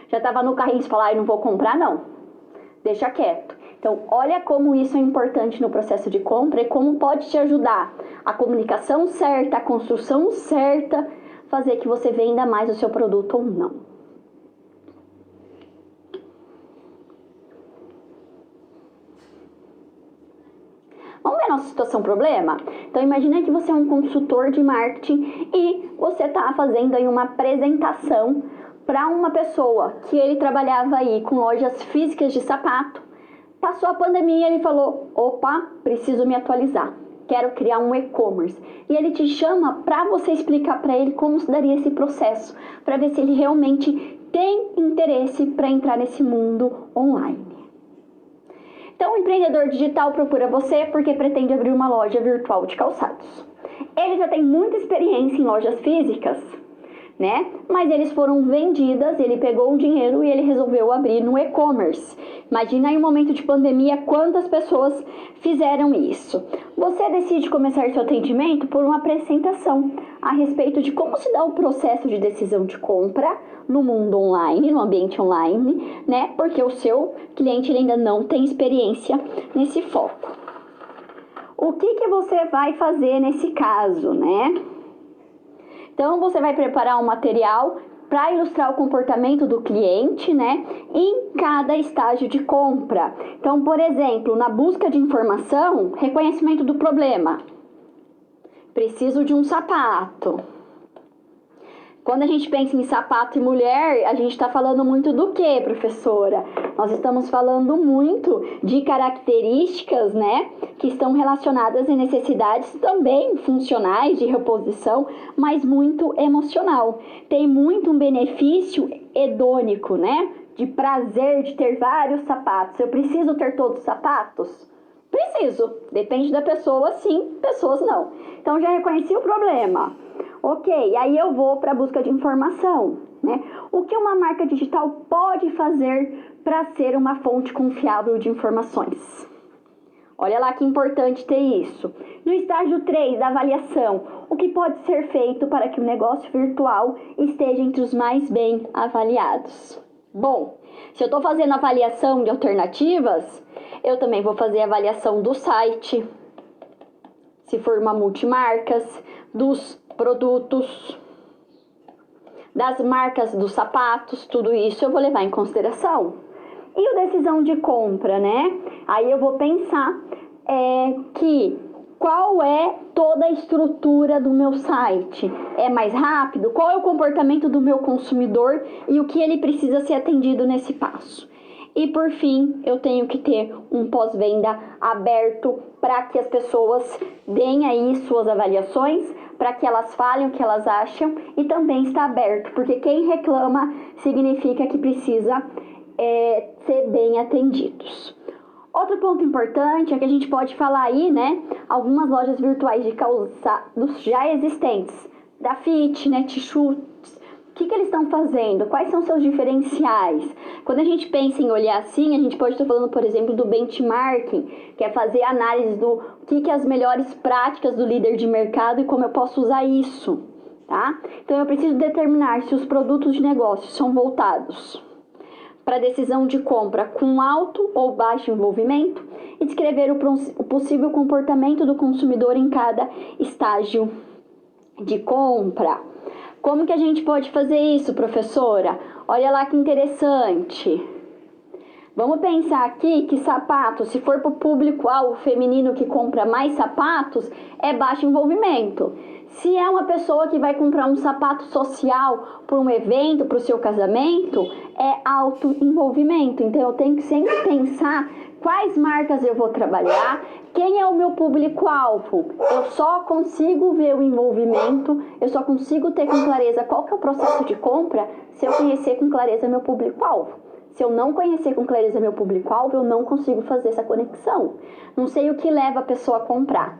já estava no carrinho e você fala, não vou comprar não, deixa quieto. Então, olha como isso é importante no processo de compra e como pode te ajudar a comunicação certa, a construção certa, fazer que você venda mais o seu produto ou não. Vamos ver a nossa situação problema? Então, imagina que você é um consultor de marketing e você está fazendo aí uma apresentação para uma pessoa que ele trabalhava aí com lojas físicas de sapato. Passou a pandemia e ele falou, opa, preciso me atualizar, quero criar um e-commerce. E ele te chama para você explicar para ele como se daria esse processo, para ver se ele realmente tem interesse para entrar nesse mundo online. Então, o empreendedor digital procura você porque pretende abrir uma loja virtual de calçados. Ele já tem muita experiência em lojas físicas, né? Mas eles foram vendidas, ele pegou o dinheiro e ele resolveu abrir no e-commerce. Imagina aí um momento de pandemia, quantas pessoas fizeram isso. Você decide começar seu atendimento por uma apresentação a respeito de como se dá o processo de decisão de compra no mundo online, no ambiente online, né? Porque o seu cliente ele ainda não tem experiência nesse foco. O que você vai fazer nesse caso, né? Então, você vai preparar um material para ilustrar o comportamento do cliente, né, em cada estágio de compra. Então, por exemplo, na busca de informação, reconhecimento do problema. Preciso de um sapato. Quando a gente pensa em sapato e mulher, a gente está falando muito do que, professora? Nós estamos falando muito de características, né, que estão relacionadas em necessidades também funcionais de reposição, mas muito emocional. Tem muito um benefício hedônico, né, de prazer de ter vários sapatos. Eu preciso ter todos os sapatos? Preciso. Depende da pessoa, sim, pessoas não. Então, já reconheci o problema. Ok, aí eu vou para a busca de informação, né? O que uma marca digital pode fazer para ser uma fonte confiável de informações? Olha lá que importante ter isso. No estágio 3 da avaliação, o que pode ser feito para que o negócio virtual esteja entre os mais bem avaliados? Bom, se eu estou fazendo avaliação de alternativas, eu também vou fazer avaliação do site, se for uma multimarcas, dos produtos, das marcas dos sapatos, tudo isso eu vou levar em consideração. E a decisão de compra, né? Aí eu vou pensar que qual é toda a estrutura do meu site? É mais rápido? Qual é o comportamento do meu consumidor e o que ele precisa ser atendido nesse passo? E por fim, eu tenho que ter um pós-venda aberto para que as pessoas deem aí suas avaliações, para que elas falem o que elas acham e também está aberto, porque quem reclama significa que precisa ser bem atendidos. Outro ponto importante é que a gente pode falar aí, né, algumas lojas virtuais de calçados já existentes, da Fit, Netshoes. O que eles estão fazendo? Quais são seus diferenciais? Quando a gente pensa em olhar assim, a gente pode estar falando, por exemplo, do benchmarking, que é fazer análise do que as melhores práticas do líder de mercado e como eu posso usar isso, tá? Então eu preciso determinar se os produtos de negócio são voltados para decisão de compra com alto ou baixo envolvimento e descrever o possível comportamento do consumidor em cada estágio de compra. Como que a gente pode fazer isso, professora? Olha lá que interessante. Vamos pensar aqui que sapato, se for para o público-alvo feminino que compra mais sapatos, é baixo envolvimento. Se é uma pessoa que vai comprar um sapato social para um evento, para o seu casamento, é alto envolvimento. Então eu tenho que sempre pensar quais marcas eu vou trabalhar, quem é o meu público-alvo. Eu só consigo ver o envolvimento, eu só consigo ter com clareza qual que é o processo de compra se eu conhecer com clareza meu público-alvo. Se eu não conhecer com clareza meu público-alvo, eu não consigo fazer essa conexão. Não sei o que leva a pessoa a comprar.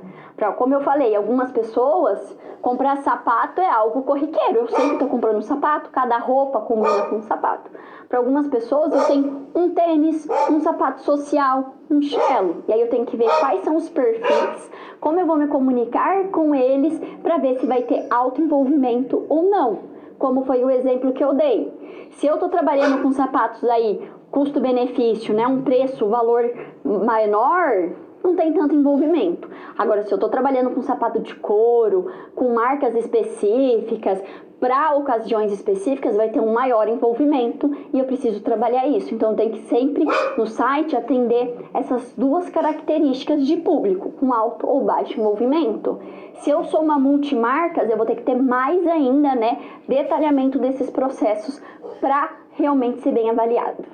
Como eu falei, algumas pessoas, comprar sapato é algo corriqueiro. Eu sempre estou comprando um sapato, cada roupa combina com um sapato. Para algumas pessoas, eu tenho um tênis, um sapato social, um chinelo. E aí eu tenho que ver quais são os perfis, como eu vou me comunicar com eles para ver se vai ter alto envolvimento ou não. Como foi o exemplo que eu dei. Se eu estou trabalhando com sapatos aí, custo-benefício, né, um preço, valor menor, não tem tanto envolvimento. Agora, se eu estou trabalhando com sapato de couro, com marcas específicas, para ocasiões específicas, vai ter um maior envolvimento e eu preciso trabalhar isso. Então, tem que sempre, no site, atender essas duas características de público, com alto ou baixo envolvimento. Se eu sou uma multimarcas, eu vou ter que ter mais ainda, né, detalhamento desses processos para realmente ser bem avaliado.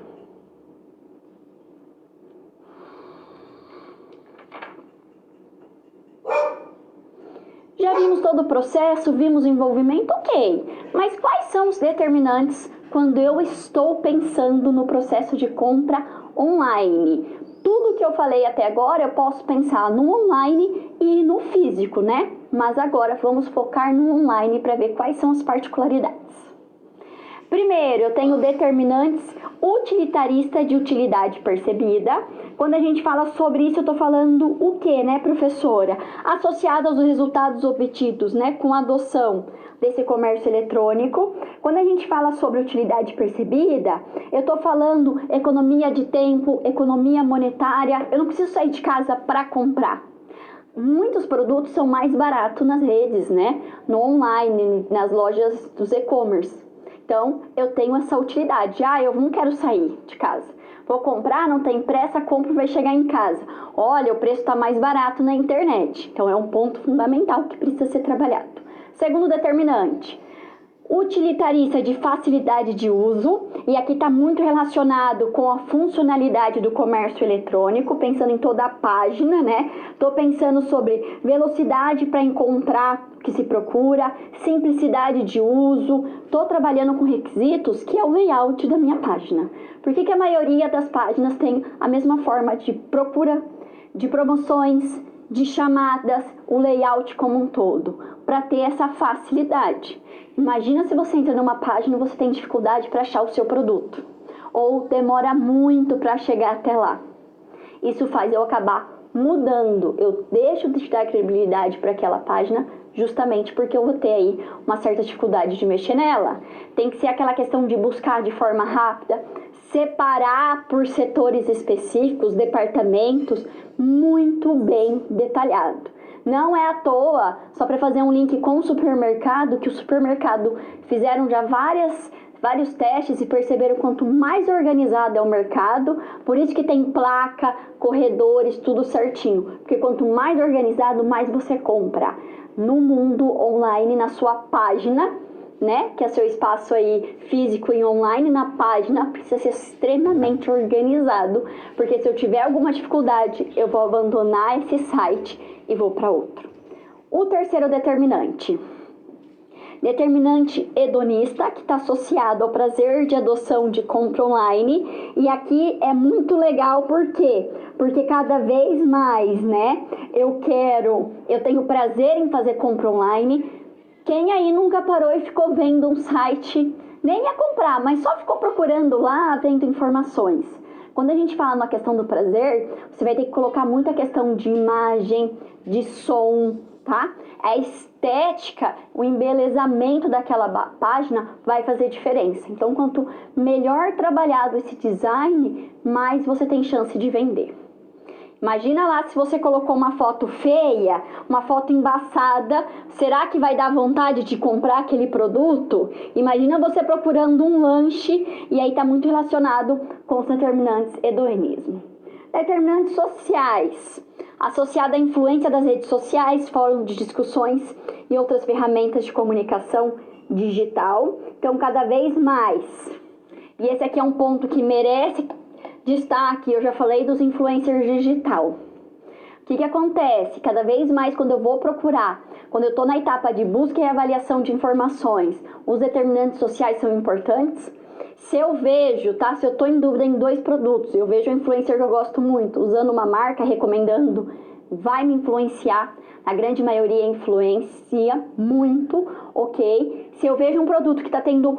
Já vimos todo o processo, vimos o envolvimento, ok. Mas quais são os determinantes quando eu estou pensando no processo de compra online? Tudo que eu falei até agora eu posso pensar no online e no físico, né? Mas agora vamos focar no online para ver quais são as particularidades. Primeiro, eu tenho determinantes utilitarista de utilidade percebida. Quando a gente fala sobre isso, eu estou falando o que, né, professora? Associado aos resultados obtidos, né, com a adoção desse comércio eletrônico. Quando a gente fala sobre utilidade percebida, eu estou falando economia de tempo, economia monetária. Eu não preciso sair de casa para comprar. Muitos produtos são mais baratos nas redes, né, no online, nas lojas dos e-commerce. Então, eu tenho essa utilidade. Eu não quero sair de casa. Vou comprar, não tem pressa, compro, vai chegar em casa. Olha, o preço está mais barato na internet. Então, é um ponto fundamental que precisa ser trabalhado. Segundo determinante, utilitarista de facilidade de uso, e aqui está muito relacionado com a funcionalidade do comércio eletrônico, pensando em toda a página, né? Estou pensando sobre velocidade para encontrar o que se procura, simplicidade de uso, estou trabalhando com requisitos que é o layout da minha página. Por que a maioria das páginas tem a mesma forma de procura, de promoções, de chamadas, o layout como um todo, para ter essa facilidade. Imagina se você entra numa página e você tem dificuldade para achar o seu produto, ou demora muito para chegar até lá. Isso faz eu acabar mudando. Eu deixo de dar credibilidade para aquela página justamente porque eu vou ter aí uma certa dificuldade de mexer nela. Tem que ser aquela questão de buscar de forma rápida, separar por setores específicos, departamentos, muito bem detalhado. Não é à toa, só para fazer um link com o supermercado, que o supermercado fizeram já vários testes e perceberam quanto mais organizado é o mercado, por isso que tem placa, corredores, tudo certinho. Porque quanto mais organizado, mais você compra. No mundo online, na sua página, né, que é seu espaço aí físico e online, na página precisa ser extremamente organizado, porque se eu tiver alguma dificuldade, eu vou abandonar esse site e vou para outro. O terceiro determinante hedonista, que está associado ao prazer de adoção de compra online. E aqui é muito legal, por quê? Porque cada vez mais, né, eu tenho prazer em fazer compra online. Quem aí nunca parou e ficou vendo um site, nem ia comprar, mas só ficou procurando lá, vendo informações? Quando a gente fala na questão do prazer, você vai ter que colocar muita questão de imagem, de som, tá? A estética, o embelezamento daquela página vai fazer diferença. Então, quanto melhor trabalhado esse design, mais você tem chance de vender. Imagina lá se você colocou uma foto feia, uma foto embaçada, será que vai dar vontade de comprar aquele produto? Imagina você procurando um lanche e aí está muito relacionado com os determinantes hedonismo. Determinantes sociais, associado à influência das redes sociais, fóruns de discussões e outras ferramentas de comunicação digital. Então, cada vez mais. E esse aqui é um ponto que merece destaque, eu já falei dos influencers digital. O que acontece? Cada vez mais quando eu vou procurar, quando eu estou na etapa de busca e avaliação de informações, os determinantes sociais são importantes. Se eu vejo, tá? Se eu estou em dúvida em 2 produtos, eu vejo um influencer que eu gosto muito, usando uma marca, recomendando, vai me influenciar. A grande maioria influencia muito, ok? Se eu vejo um produto que está tendo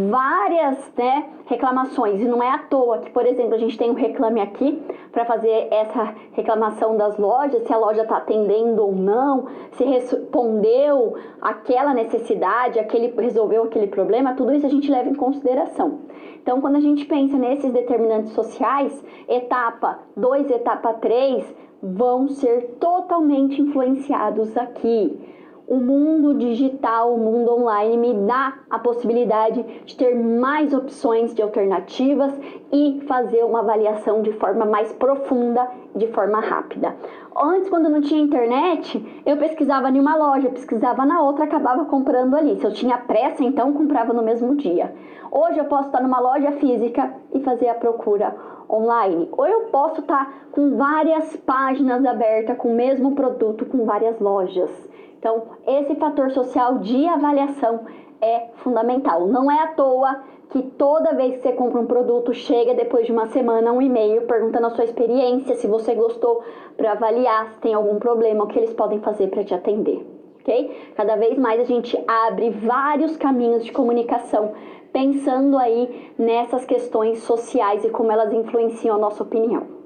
várias, né, reclamações, e não é à toa que, por exemplo, a gente tem um Reclame Aqui para fazer essa reclamação das lojas, se a loja está atendendo ou não, se respondeu aquela necessidade, resolveu aquele problema, tudo isso a gente leva em consideração. Então, quando a gente pensa nesses determinantes sociais, etapa 2, etapa 3, vão ser totalmente influenciados aqui. O mundo digital, o mundo online me dá a possibilidade de ter mais opções de alternativas e fazer uma avaliação de forma mais profunda, de forma rápida. Antes, quando não tinha internet, eu pesquisava em uma loja, pesquisava na outra, acabava comprando ali. Se eu tinha pressa, então comprava no mesmo dia. Hoje eu posso estar numa loja física e fazer a procura online. Ou eu posso estar com várias páginas abertas com o mesmo produto, com várias lojas. Então, esse fator social de avaliação é fundamental. Não é à toa que toda vez que você compra um produto, chega depois de uma semana um e-mail perguntando a sua experiência, se você gostou, para avaliar se tem algum problema, o que eles podem fazer para te atender, ok? Cada vez mais a gente abre vários caminhos de comunicação, pensando aí nessas questões sociais e como elas influenciam a nossa opinião.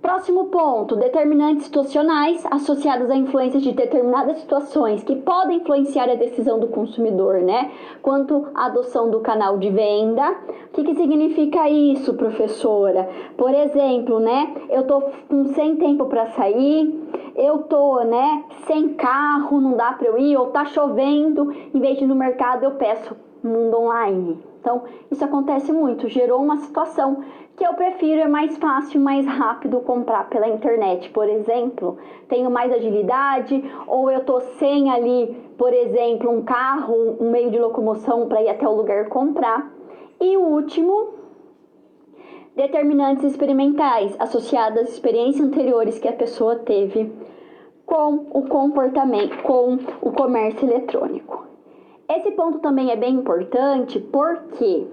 Próximo ponto, determinantes situacionais associados à influência de determinadas situações que podem influenciar a decisão do consumidor, né? Quanto à adoção do canal de venda. O que significa isso, professora? Por exemplo, né? Eu tô sem tempo para sair, eu tô, né, sem carro, não dá para eu ir, ou tá chovendo, em vez de ir no mercado eu peço mundo online. Então, isso acontece muito, gerou uma situação que eu prefiro, é mais fácil, mais rápido comprar pela internet, por exemplo. Tenho mais agilidade, ou eu tô sem ali, por exemplo, um carro, um meio de locomoção para ir até o lugar comprar. E o último, determinantes experimentais, associados às experiências anteriores que a pessoa teve com o comportamento, com o comércio eletrônico. Esse ponto também é bem importante porque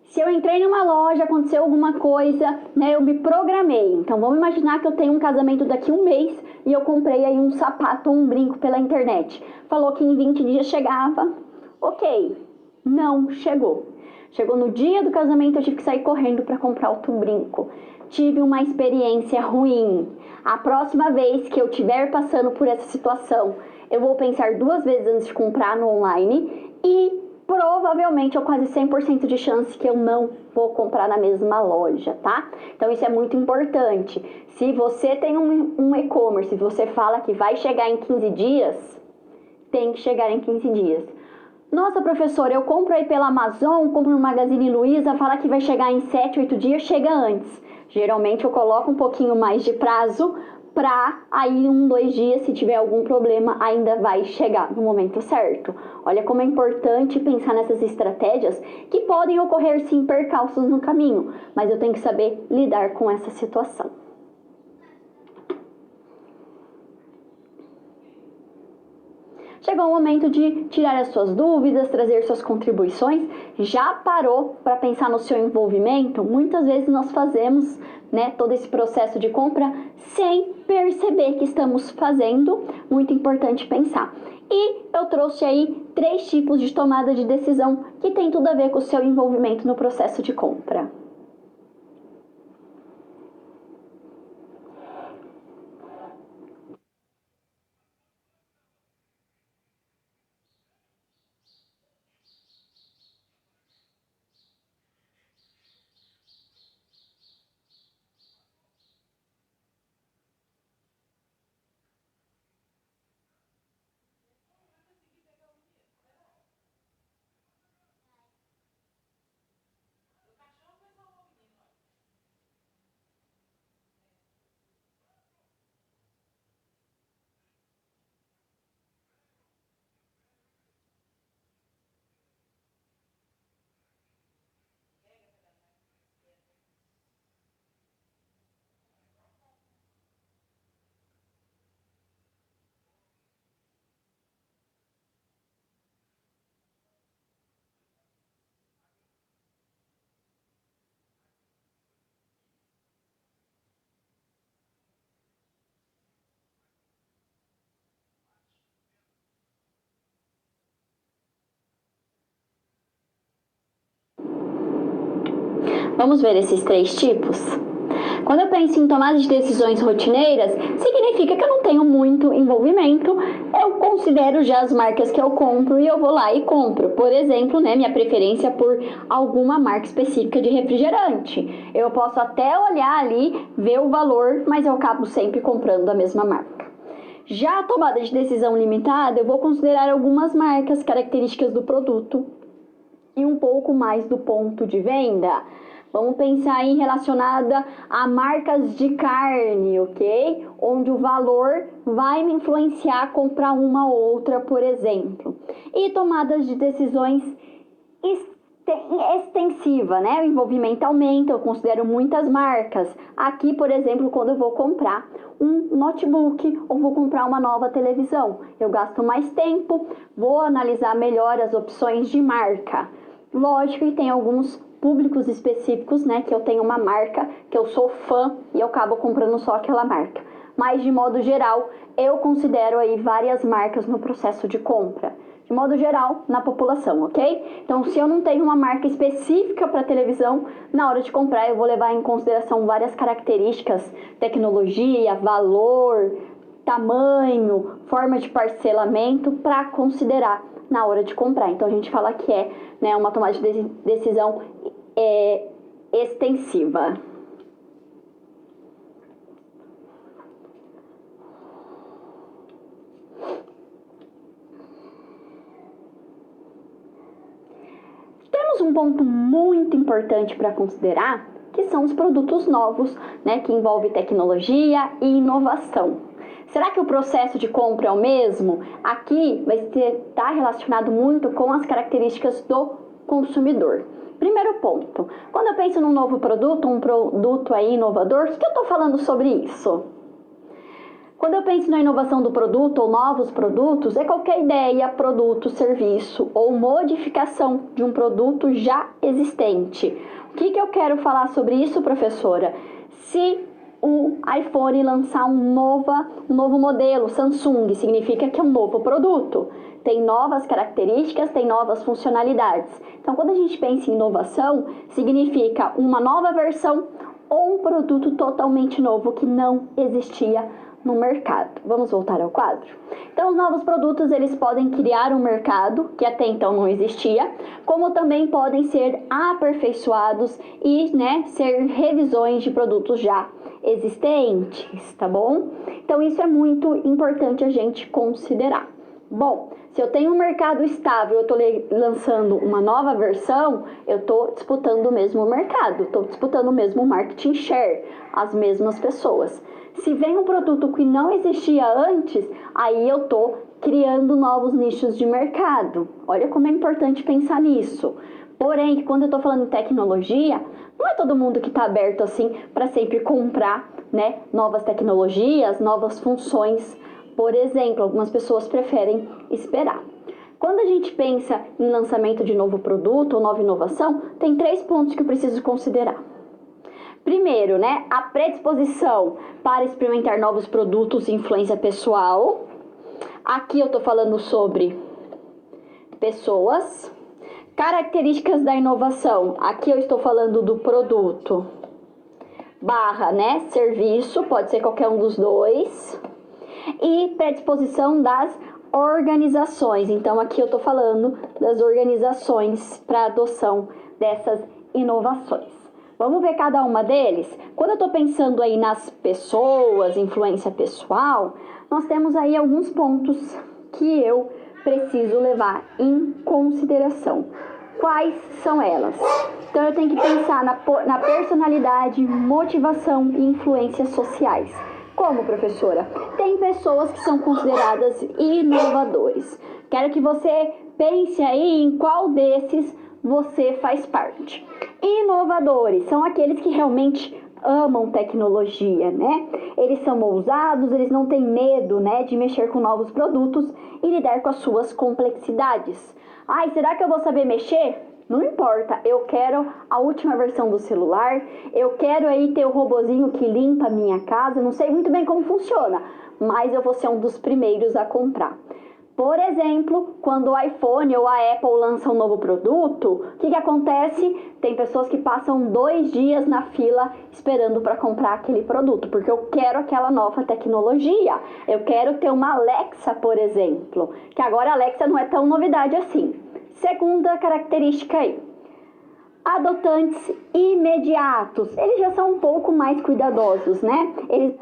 se eu entrei numa loja, aconteceu alguma coisa, né, eu me programei. Então vamos imaginar que eu tenho um casamento daqui a um mês e eu comprei aí um sapato ou um brinco pela internet. Falou que em 20 dias chegava, ok, não chegou. Chegou no dia do casamento, eu tive que sair correndo para comprar outro brinco. tive uma experiência ruim. A próxima vez que eu estiver passando por essa situação, eu vou pensar 2 vezes antes de comprar no online e provavelmente, ou quase 100% de chance que eu não vou comprar na mesma loja, tá? Então, isso é muito importante. Se você tem um e-commerce e você fala que vai chegar em 15 dias, tem que chegar em 15 dias. Nossa, professora, eu compro aí pela Amazon, compro no Magazine Luiza, fala que vai chegar em 7, 8 dias, chega antes. Geralmente eu coloco um pouquinho mais de prazo para aí 1, 2 dias, se tiver algum problema, ainda vai chegar no momento certo. Olha como é importante pensar nessas estratégias que podem ocorrer sim percalços no caminho, mas eu tenho que saber lidar com essa situação. Chegou o momento de tirar as suas dúvidas, trazer suas contribuições. Já parou para pensar no seu envolvimento? Muitas vezes nós fazemos, todo esse processo de compra sem perceber que estamos fazendo. Muito importante pensar. E eu trouxe aí 3 tipos de tomada de decisão que tem tudo a ver com o seu envolvimento no processo de compra. Vamos ver esses 3 tipos? Quando eu penso em tomada de decisões rotineiras, significa que eu não tenho muito envolvimento. Eu considero já as marcas que eu compro e eu vou lá e compro. Por exemplo, minha preferência por alguma marca específica de refrigerante. Eu posso até olhar ali, ver o valor, mas eu acabo sempre comprando a mesma marca. Já a tomada de decisão limitada, eu vou considerar algumas marcas, características do produto e um pouco mais do ponto de venda. Vamos pensar em relacionada a marcas de carne, ok? Onde o valor vai me influenciar a comprar uma ou outra, por exemplo. E tomadas de decisões extensiva, O envolvimento aumenta, eu considero muitas marcas. Aqui, por exemplo, quando eu vou comprar um notebook ou vou comprar uma nova televisão, eu gasto mais tempo, vou analisar melhor as opções de marca. Lógico que tem alguns públicos específicos, que eu tenho uma marca, que eu sou fã e eu acabo comprando só aquela marca. Mas, de modo geral, eu considero aí várias marcas no processo de compra. De modo geral, na população, ok? Então, se eu não tenho uma marca específica para televisão, na hora de comprar eu vou levar em consideração várias características, tecnologia, valor, tamanho, forma de parcelamento para considerar na hora de comprar. Então, a gente fala que é uma tomada de decisão extensiva. Temos um ponto muito importante para considerar, que são os produtos novos, que envolve tecnologia e inovação. Será que o processo de compra é o mesmo? Aqui vai estar relacionado muito com as características do consumidor. Primeiro ponto, quando eu penso num novo produto, um produto aí inovador, o que eu estou falando sobre isso? Quando eu penso na inovação do produto ou novos produtos, é qualquer ideia, produto, serviço ou modificação de um produto já existente. O que eu quero falar sobre isso, professora? Se o iPhone lançar um novo modelo, Samsung, significa que é um novo produto. Tem novas características, tem novas funcionalidades. Então, quando a gente pensa em inovação, significa uma nova versão ou um produto totalmente novo que não existia no mercado. Vamos voltar ao quadro? Então, os novos produtos, eles podem criar um mercado que até então não existia, como também podem ser aperfeiçoados e, ser revisões de produtos já existentes, tá bom? Então, isso é muito importante a gente considerar. Bom, se eu tenho um mercado estável, eu estou lançando uma nova versão, eu estou disputando o mesmo mercado, estou disputando o mesmo marketing share, as mesmas pessoas. Se vem um produto que não existia antes, aí eu estou criando novos nichos de mercado. Olha como é importante pensar nisso. Porém, quando eu estou falando em tecnologia, não é todo mundo que está aberto assim para sempre comprar, novas tecnologias, novas funções. Por exemplo, algumas pessoas preferem esperar. Quando a gente pensa em lançamento de novo produto ou nova inovação, tem 3 pontos que eu preciso considerar. Primeiro, a predisposição para experimentar novos produtos e influência pessoal. Aqui eu estou falando sobre pessoas. Características da inovação. Aqui eu estou falando do produto / serviço, pode ser qualquer um dos dois. E predisposição das organizações. Então, aqui eu estou falando das organizações para adoção dessas inovações. Vamos ver cada uma deles? Quando eu estou pensando aí nas pessoas, influência pessoal, nós temos aí alguns pontos que eu preciso levar em consideração. Quais são elas? Então, eu tenho que pensar na personalidade, motivação e influências sociais. Como, professora? Tem pessoas que são consideradas inovadores. Quero que você pense aí em qual desses você faz parte. Inovadores são aqueles que realmente amam tecnologia, Eles são ousados, eles não têm medo, de mexer com novos produtos e lidar com as suas complexidades. Ai, será que eu vou saber mexer? Não importa, eu quero a última versão do celular, eu quero aí ter o robozinho que limpa a minha casa, não sei muito bem como funciona, mas eu vou ser um dos primeiros a comprar. Por exemplo, quando o iPhone ou a Apple lança um novo produto, o que acontece? Tem pessoas que passam 2 dias na fila esperando para comprar aquele produto, porque eu quero aquela nova tecnologia. Eu quero ter uma Alexa, por exemplo, que agora a Alexa não é tão novidade assim. Segunda característica aí, adotantes imediatos. Eles já são um pouco mais cuidadosos, Eles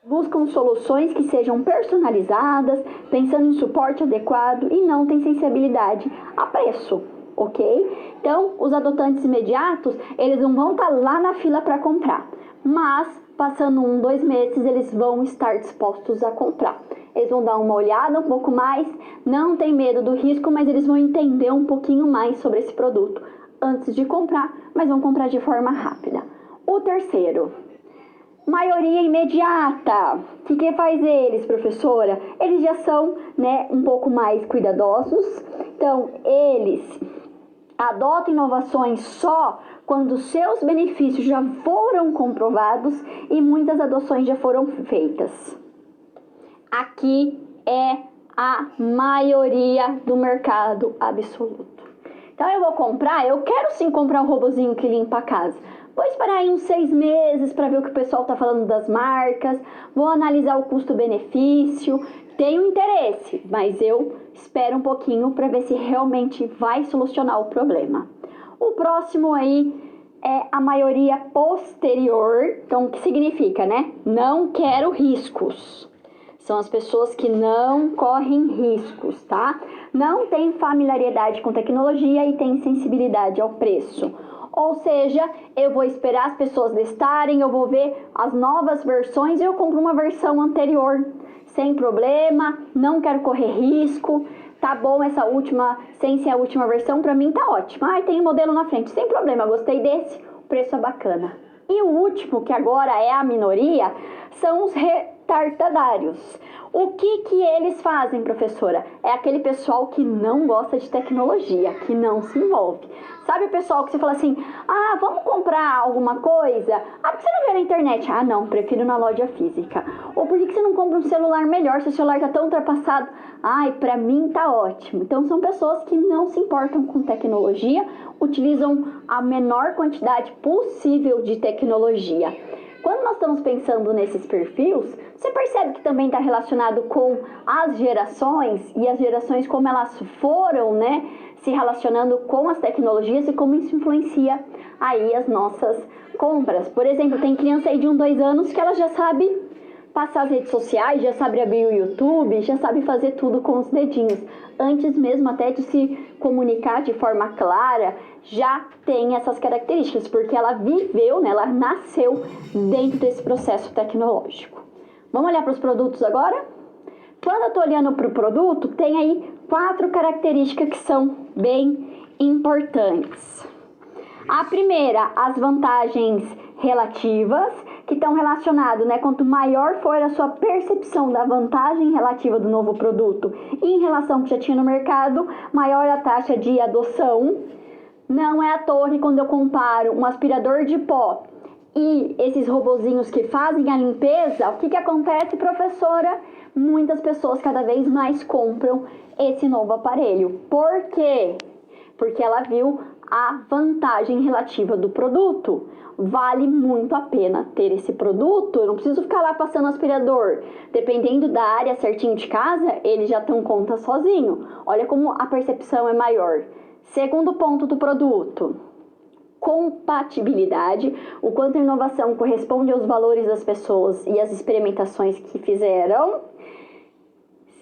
buscam soluções que sejam personalizadas, pensando em suporte adequado e não têm sensibilidade a preço, ok? Então, os adotantes imediatos, eles não vão estar lá na fila para comprar, mas passando 1, 2 meses, eles vão estar dispostos a comprar. Eles vão dar uma olhada um pouco mais, não tem medo do risco, mas eles vão entender um pouquinho mais sobre esse produto antes de comprar, mas vão comprar de forma rápida. O terceiro, maioria imediata. O que faz eles, professora? Eles já são, um pouco mais cuidadosos. Então, eles adotam inovações só quando seus benefícios já foram comprovados e muitas adoções já foram feitas. Aqui é a maioria do mercado absoluto. Então, eu quero sim comprar um robozinho que limpa a casa. Vou esperar aí uns 6 meses para ver o que o pessoal está falando das marcas, vou analisar o custo-benefício, tenho interesse, mas eu espero um pouquinho para ver se realmente vai solucionar o problema. O próximo aí é a maioria posterior, então o que significa, Não quero riscos. São as pessoas que não correm riscos, tá? Não têm familiaridade com tecnologia e têm sensibilidade ao preço. Ou seja, eu vou esperar as pessoas listarem, eu vou ver as novas versões e eu compro uma versão anterior, sem problema, não quero correr risco, tá bom essa última, sem ser a última versão, pra mim tá ótimo. Ai, tem um modelo na frente, sem problema, gostei desse, o preço é bacana. E o último, que agora é a minoria, são os retardatários. O que eles fazem, professora? É aquele pessoal que não gosta de tecnologia, que não se envolve. Sabe o pessoal que você fala assim, vamos comprar alguma coisa? Por que você não vê na internet? Não, prefiro na loja física. Ou por que você não compra um celular melhor, se o celular tá tão ultrapassado? Pra mim tá ótimo. Então são pessoas que não se importam com tecnologia, utilizam a menor quantidade possível de tecnologia. Quando nós estamos pensando nesses perfis, você percebe que também está relacionado com as gerações e as gerações como elas foram, né, se relacionando com as tecnologias e como isso influencia aí as nossas compras. Por exemplo, tem criança aí de 1, 2 anos que ela já sabe passar as redes sociais, já sabe abrir o YouTube, já sabe fazer tudo com os dedinhos. Antes mesmo até de se comunicar de forma clara, já tem essas características, porque ela viveu, né, ela nasceu dentro desse processo tecnológico. Vamos olhar para os produtos agora? Quando eu estou olhando para o produto, tem aí 4 características que são bem importantes. A primeira, as vantagens relativas, que estão relacionadas, né? Quanto maior for a sua percepção da vantagem relativa do novo produto em relação ao que já tinha no mercado, maior a taxa de adoção. Não é à toa que quando eu comparo um aspirador de pó e esses robozinhos que fazem a limpeza, o que acontece, professora? Muitas pessoas cada vez mais compram esse novo aparelho. Por quê? Porque ela viu a vantagem relativa do produto. Vale muito a pena ter esse produto. Eu não preciso ficar lá passando aspirador. Dependendo da área certinho de casa, eles já estão conta sozinho. Olha como a percepção é maior. Segundo ponto do produto, compatibilidade, o quanto a inovação corresponde aos valores das pessoas e às experimentações que fizeram.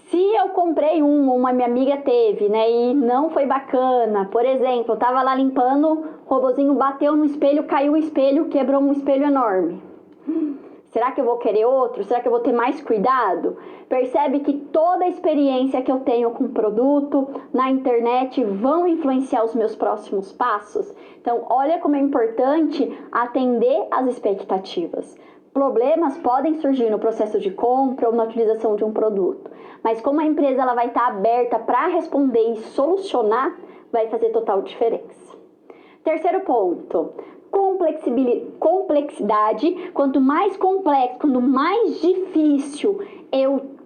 Se eu comprei uma minha amiga teve, né, e não foi bacana, por exemplo, eu tava lá limpando, o robozinho bateu no espelho, caiu o espelho, quebrou um espelho enorme. Será que eu vou querer outro? Será que eu vou ter mais cuidado? Percebe que toda a experiência que eu tenho com o produto na internet vão influenciar os meus próximos passos? Então, olha como é importante atender às expectativas. Problemas podem surgir no processo de compra ou na utilização de um produto, mas como a empresa ela vai estar aberta para responder e solucionar, vai fazer total diferença. Terceiro ponto, complexidade. Quanto mais complexo, quanto mais difícil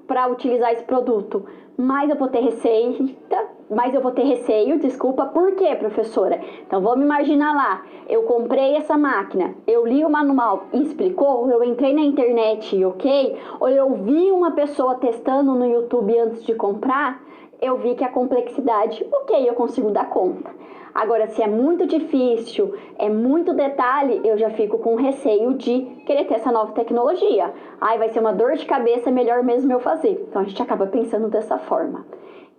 para utilizar esse produto, mais eu vou ter receio, desculpa. Por quê, professora? Então vamos imaginar lá, eu comprei essa máquina, eu li o manual e explicou, eu entrei na internet, ok? Ou eu vi uma pessoa testando no YouTube antes de comprar, eu vi que a complexidade, ok, eu consigo dar conta. Agora, se é muito difícil, é muito detalhe, eu já fico com receio de querer ter essa nova tecnologia. Vai ser uma dor de cabeça, melhor mesmo eu fazer. Então, a gente acaba pensando dessa forma.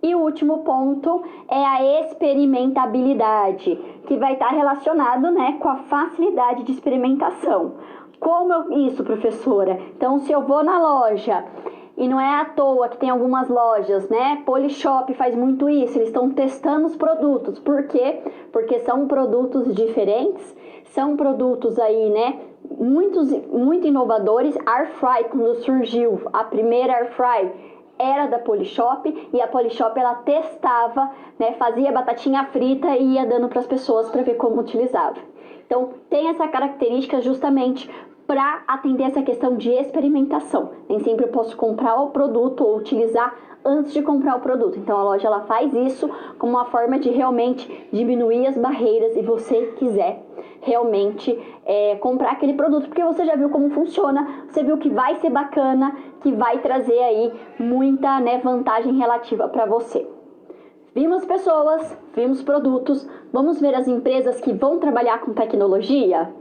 E o último ponto é a experimentabilidade, que vai estar relacionado, né, com a facilidade de experimentação. Isso, professora? Então, se eu vou na loja, e não é à toa que tem algumas lojas, né? Polishop faz muito isso, eles estão testando os produtos. Por quê? Porque são produtos diferentes, são produtos aí, né? Muito inovadores. Air Fry, quando surgiu, a primeira Air Fry era da Polishop, e a Polishop ela testava, né? Fazia batatinha frita e ia dando para as pessoas para ver como utilizava. Então, tem essa característica justamente para atender essa questão de experimentação. Nem sempre eu posso comprar o produto ou utilizar antes de comprar o produto. Então a loja ela faz isso como uma forma de realmente diminuir as barreiras e você quiser realmente comprar aquele produto, porque você já viu como funciona, você viu que vai ser bacana, que vai trazer aí muita, né, vantagem relativa para você. Vimos pessoas, vimos produtos, vamos ver as empresas que vão trabalhar com tecnologia?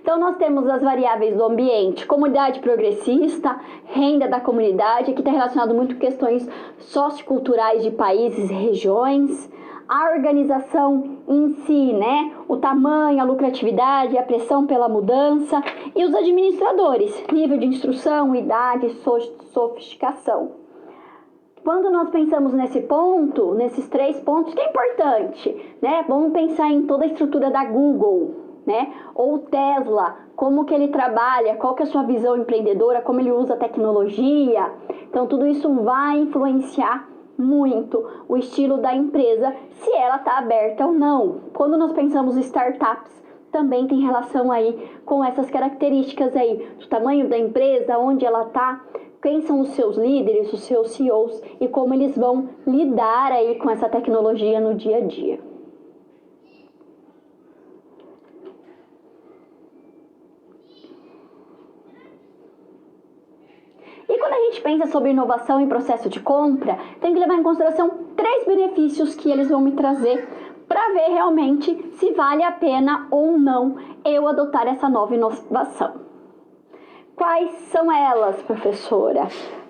Então, nós temos as variáveis do ambiente, comunidade progressista, renda da comunidade, aqui está relacionado muito com questões socioculturais de países e regiões, a organização em si, né? O tamanho, a lucratividade, a pressão pela mudança, e os administradores, nível de instrução, idade, sofisticação. Quando nós pensamos nesses 3 pontos, que é importante, né? Vamos pensar em toda a estrutura da Google. né? Ou Tesla, como que ele trabalha, qual que é a sua visão empreendedora, como ele usa a tecnologia. Então, tudo isso vai influenciar muito o estilo da empresa, se ela está aberta ou não. Quando nós pensamos em startups, também tem relação aí com essas características aí, do tamanho da empresa, onde ela está, quem são os seus líderes, os seus CEOs e como eles vão lidar aí com essa tecnologia no dia a dia. E quando a gente pensa sobre inovação em processo de compra, tem que levar em consideração 3 benefícios que eles vão me trazer para ver realmente se vale a pena ou não eu adotar essa nova inovação. Quais são elas, professora?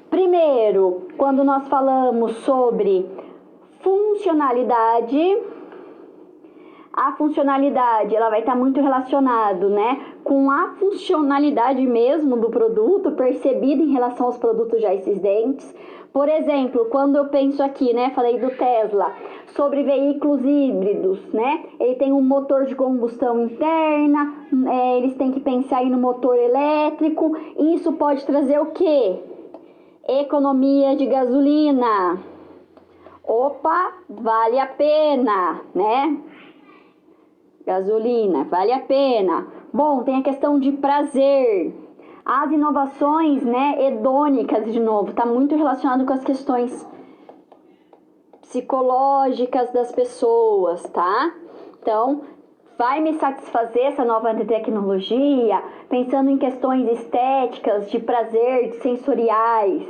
Primeiro, quando nós falamos sobre funcionalidade, a funcionalidade ela vai estar muito relacionado, né, com a funcionalidade mesmo do produto percebida em relação aos produtos já existentes. Por exemplo, quando eu penso aqui, né, falei do Tesla, sobre veículos híbridos, né, ele tem um motor de combustão interna, eles têm que pensar aí no motor elétrico, isso pode trazer o quê? Economia de gasolina. Opa, vale a pena, né? Gasolina, vale a pena. Bom, tem a questão de prazer. As inovações, né, hedônicas, de novo, está muito relacionado com as questões psicológicas das pessoas, tá? Então, vai me satisfazer essa nova tecnologia, pensando em questões estéticas, de prazer, de sensoriais,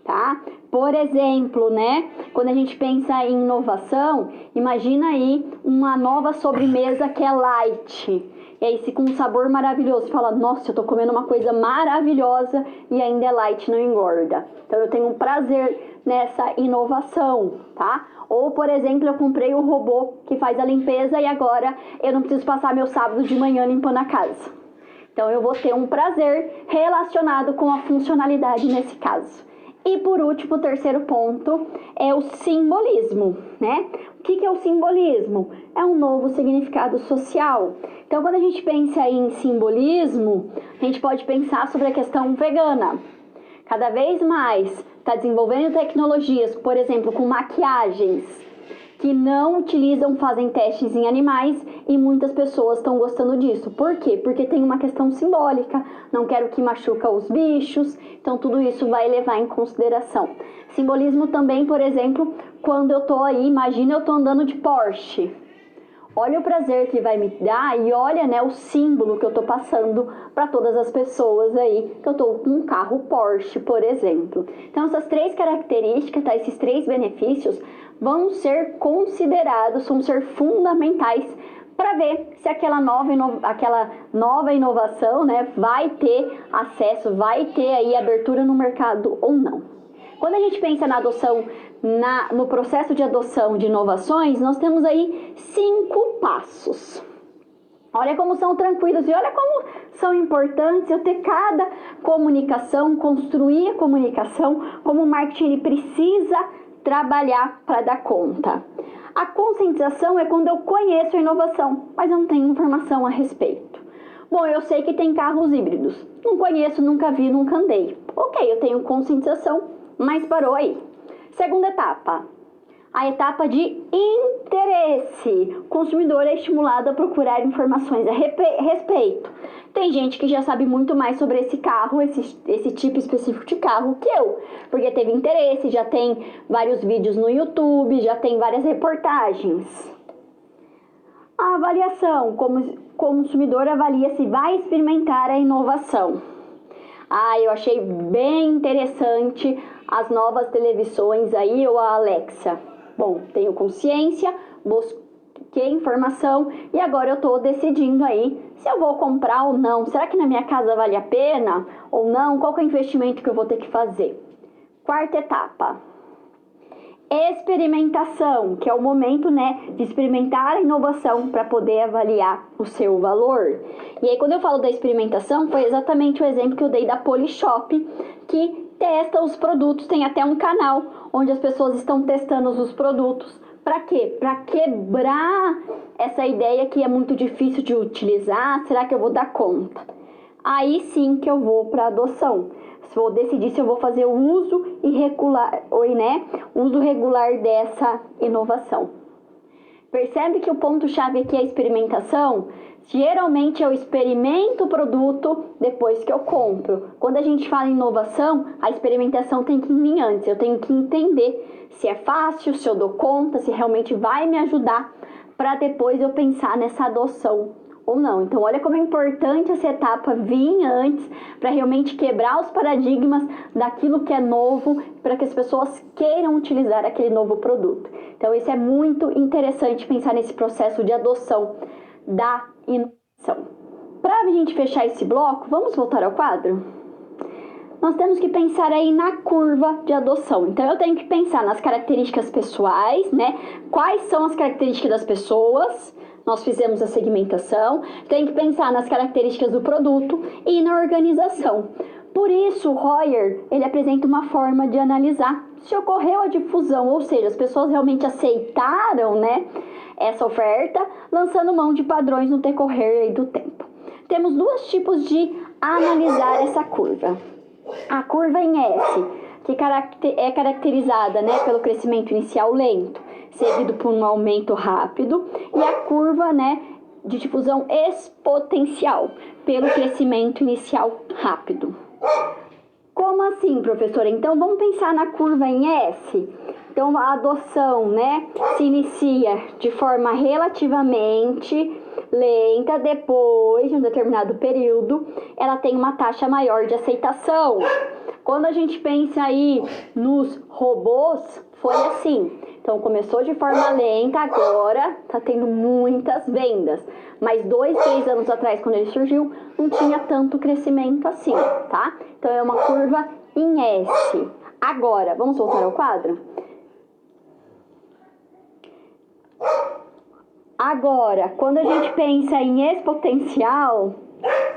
tá? Por exemplo, né, quando a gente pensa em inovação, imagina aí uma nova sobremesa que é light. E aí, se com um sabor maravilhoso, fala, nossa, eu tô comendo uma coisa maravilhosa e ainda é light, não engorda. Então, eu tenho um prazer nessa inovação, tá? Ou, por exemplo, eu comprei um robô que faz a limpeza e agora eu não preciso passar meu sábado de manhã limpando a casa. Então, eu vou ter um prazer relacionado com a funcionalidade nesse caso. E por último, o terceiro ponto é o simbolismo, né? O que é o simbolismo? É um novo significado social. Então, quando a gente pensa em simbolismo, a gente pode pensar sobre a questão vegana. Cada vez mais está desenvolvendo tecnologias, por exemplo, com maquiagens, que não utilizam, fazem testes em animais e muitas pessoas estão gostando disso. Por quê? Porque tem uma questão simbólica, não quero que machuca os bichos, então tudo isso vai levar em consideração. Simbolismo também, por exemplo, quando eu tô aí, imagina eu tô andando de Porsche. Olha o prazer que vai me dar e olha, né, o símbolo que eu tô passando para todas as pessoas aí, que eu tô com um carro Porsche, por exemplo. Então, essas 3 características, tá, esses 3 benefícios vão ser considerados, vão ser fundamentais para ver se aquela nova inovação, né, vai ter acesso, vai ter aí abertura no mercado ou não. Quando a gente pensa na adoção, no processo de adoção de inovações, nós temos aí 5 passos. Olha como são tranquilos e olha como são importantes eu ter cada comunicação, construir a comunicação, como o marketing ele precisa trabalhar para dar conta. A conscientização é quando eu conheço a inovação, mas eu não tenho informação a respeito. Bom, eu sei que tem carros híbridos. Não conheço, nunca vi, nunca andei. Ok, eu tenho conscientização, mas parou aí. Segunda etapa, a etapa de interesse. O consumidor é estimulado a procurar informações a respeito. Tem gente que já sabe muito mais sobre esse carro, esse tipo específico de carro que eu, porque teve interesse, já tem vários vídeos no YouTube, já tem várias reportagens. A avaliação, como o consumidor avalia se vai experimentar a inovação. Eu achei bem interessante as novas televisões aí, ou a Alexa. Bom, tenho consciência, busquei informação e agora eu estou decidindo aí se eu vou comprar ou não. Será que na minha casa vale a pena ou não? Qual que é o investimento que eu vou ter que fazer? Quarta etapa, experimentação, que é o momento, né, de experimentar a inovação para poder avaliar o seu valor. E aí, quando eu falo da experimentação, foi exatamente o exemplo que eu dei da Polishop, que testa os produtos, tem até um canal onde as pessoas estão testando os produtos Para quê? Para quebrar essa ideia que é muito difícil de utilizar. Será que eu vou dar conta? Aí sim que eu vou para adoção. Vou decidir se eu vou fazer o uso uso regular dessa inovação. Percebe que o ponto-chave aqui é a experimentação? Geralmente eu experimento o produto depois que eu compro. Quando a gente fala em inovação, a experimentação tem que vir antes. Eu tenho que entender se é fácil, se eu dou conta, se realmente vai me ajudar, para depois eu pensar nessa adoção ou não. Então olha como é importante essa etapa vir antes, para realmente quebrar os paradigmas daquilo que é novo, para que as pessoas queiram utilizar aquele novo produto. Então isso é muito interessante, pensar nesse processo de adoção da inovação. Para a gente fechar esse bloco, vamos voltar ao quadro? Nós temos que pensar aí na curva de adoção. Então eu tenho que pensar nas características pessoais, né? Quais são as características das pessoas? Nós fizemos a segmentação. Tem que pensar nas características do produto e na organização. Por isso, o Royer, ele apresenta uma forma de analisar se ocorreu a difusão, ou seja, as pessoas realmente aceitaram, né, essa oferta, lançando mão de padrões no decorrer do tempo. Temos dois tipos de analisar essa curva. A curva em S, que é caracterizada, né, pelo crescimento inicial lento, seguido por um aumento rápido, e a curva, né, de difusão exponencial, pelo crescimento inicial rápido. Como assim, professora? Então, vamos pensar na curva em S. Então, a adoção, né, se inicia de forma relativamente lenta, depois de um determinado período, ela tem uma taxa maior de aceitação. Quando a gente pensa aí nos robôs, foi assim. Então, começou de forma lenta, agora está tendo muitas vendas. Mas 2, 3 anos atrás, quando ele surgiu, não tinha tanto crescimento assim, tá? Então, é uma curva em S. Agora, vamos voltar ao quadro? Agora, quando a gente pensa em exponencial,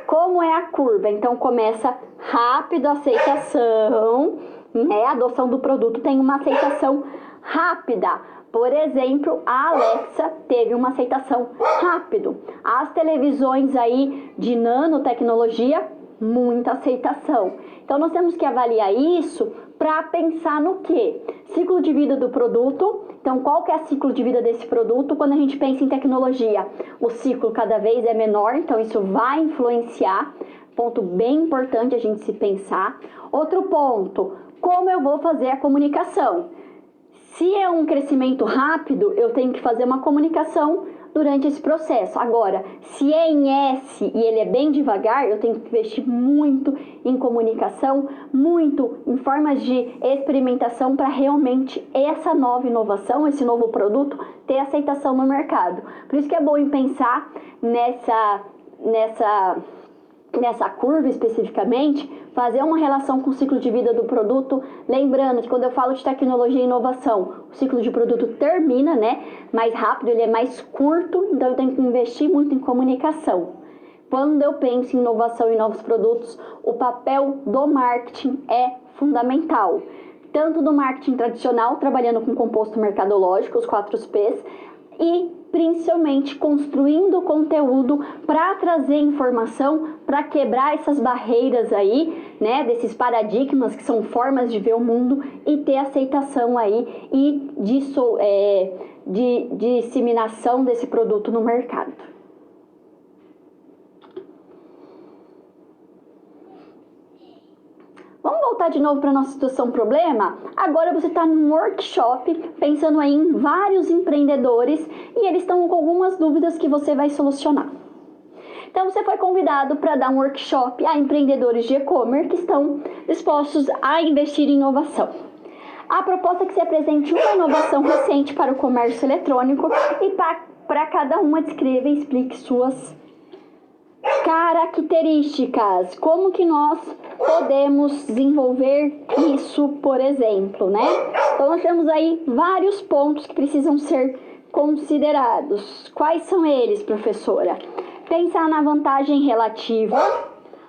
como é a curva? Então, começa rápido a aceitação, né? A adoção do produto tem uma aceitação rápida. Por exemplo, a Alexa teve uma aceitação rápido. As televisões aí de nanotecnologia, muita aceitação. Então, nós temos que avaliar isso para pensar no quê? Ciclo de vida do produto. Então, qual que é o ciclo de vida desse produto? Quando a gente pensa em tecnologia, o ciclo cada vez é menor, então isso vai influenciar. Ponto bem importante a gente se pensar. Outro ponto, como eu vou fazer a comunicação? Se é um crescimento rápido, eu tenho que fazer uma comunicação durante esse processo. Agora, se é em S e ele é bem devagar, eu tenho que investir muito em comunicação, muito em formas de experimentação para realmente essa nova inovação, esse novo produto, ter aceitação no mercado. Por isso que é bom em pensar nessa curva especificamente, fazer uma relação com o ciclo de vida do produto, lembrando que quando eu falo de tecnologia e inovação, o ciclo de produto termina, né, mais rápido, ele é mais curto, então eu tenho que investir muito em comunicação. Quando eu penso em inovação e novos produtos, o papel do marketing é fundamental. Tanto do marketing tradicional, trabalhando com composto mercadológico, os 4 P's, e principalmente construindo conteúdo para trazer informação, para quebrar essas barreiras aí, né, desses paradigmas que são formas de ver o mundo e ter aceitação aí e de disseminação desse produto no mercado. Vamos voltar de novo para a nossa situação problema? Agora você está num workshop, pensando aí em vários empreendedores e eles estão com algumas dúvidas que você vai solucionar. Então você foi convidado para dar um workshop a empreendedores de e-commerce que estão dispostos a investir em inovação. A proposta é que se apresente uma inovação recente para o comércio eletrônico e para cada uma descreva e explique suas características, como que nós podemos desenvolver isso, por exemplo, né? Então, nós temos aí vários pontos que precisam ser considerados. Quais são eles, professora? Pensar na vantagem relativa,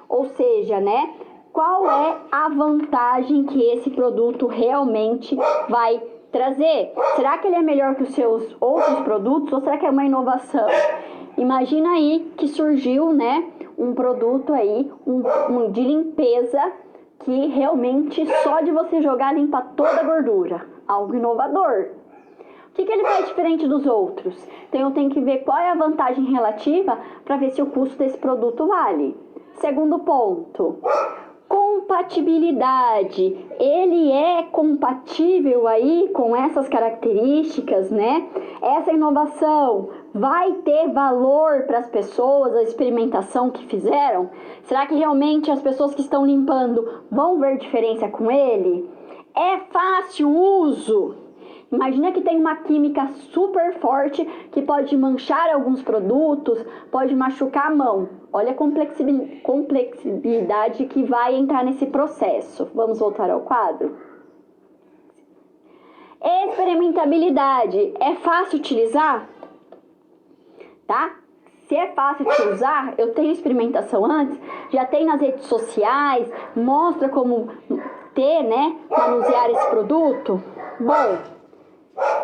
ou seja, né? Qual é a vantagem que esse produto realmente vai trazer, será que ele é melhor que os seus outros produtos ou será que é uma inovação? Imagina aí que surgiu, né, um produto aí, de limpeza que realmente só de você jogar limpa toda a gordura, algo inovador. O que ele faz diferente dos outros? Então eu tenho que ver qual é a vantagem relativa para ver se o custo desse produto vale. Segundo ponto, compatibilidade. Ele é compatível aí com essas características, né? Essa inovação vai ter valor para as pessoas, a experimentação que fizeram? Será que realmente as pessoas que estão limpando vão ver diferença com ele? É fácil o uso? Imagina que tem uma química super forte que pode manchar alguns produtos, pode machucar a mão. Olha a complexidade que vai entrar nesse processo. Vamos voltar ao quadro? Experimentabilidade. É fácil utilizar? Tá? Se é fácil de usar, eu tenho experimentação antes, já tem nas redes sociais, mostra como ter, né, manusear esse produto. Bom,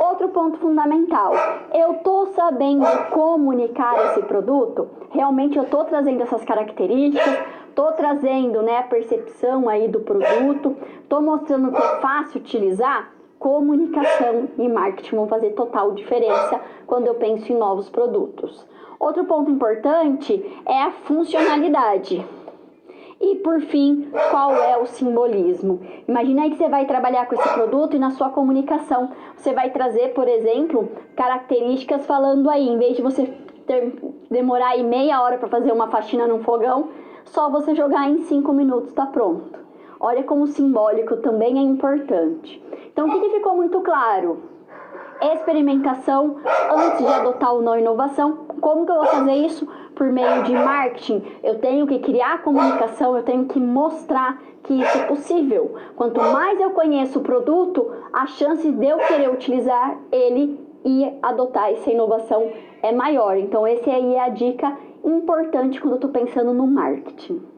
outro ponto fundamental, eu tô sabendo comunicar esse produto? Realmente eu tô trazendo essas características, tô trazendo, né, a percepção aí do produto, tô mostrando que é fácil utilizar? Comunicação e marketing vão fazer total diferença quando eu penso em novos produtos. Outro ponto importante é a funcionalidade. E por fim, qual é o simbolismo? Imagina aí que você vai trabalhar com esse produto e na sua comunicação você vai trazer, por exemplo, características falando aí, em vez de você demorar aí meia hora para fazer uma faxina num fogão, só você jogar em 5 minutos está pronto. Olha como o simbólico também é importante. Então, o que ficou muito claro? Experimentação antes de adotar ou não inovação. Como que eu vou fazer isso? Por meio de marketing. Eu tenho que criar comunicação, eu tenho que mostrar que isso é possível. Quanto mais eu conheço o produto, a chance de eu querer utilizar ele e adotar essa inovação é maior. Então, essa aí é a dica importante quando eu estou pensando no marketing.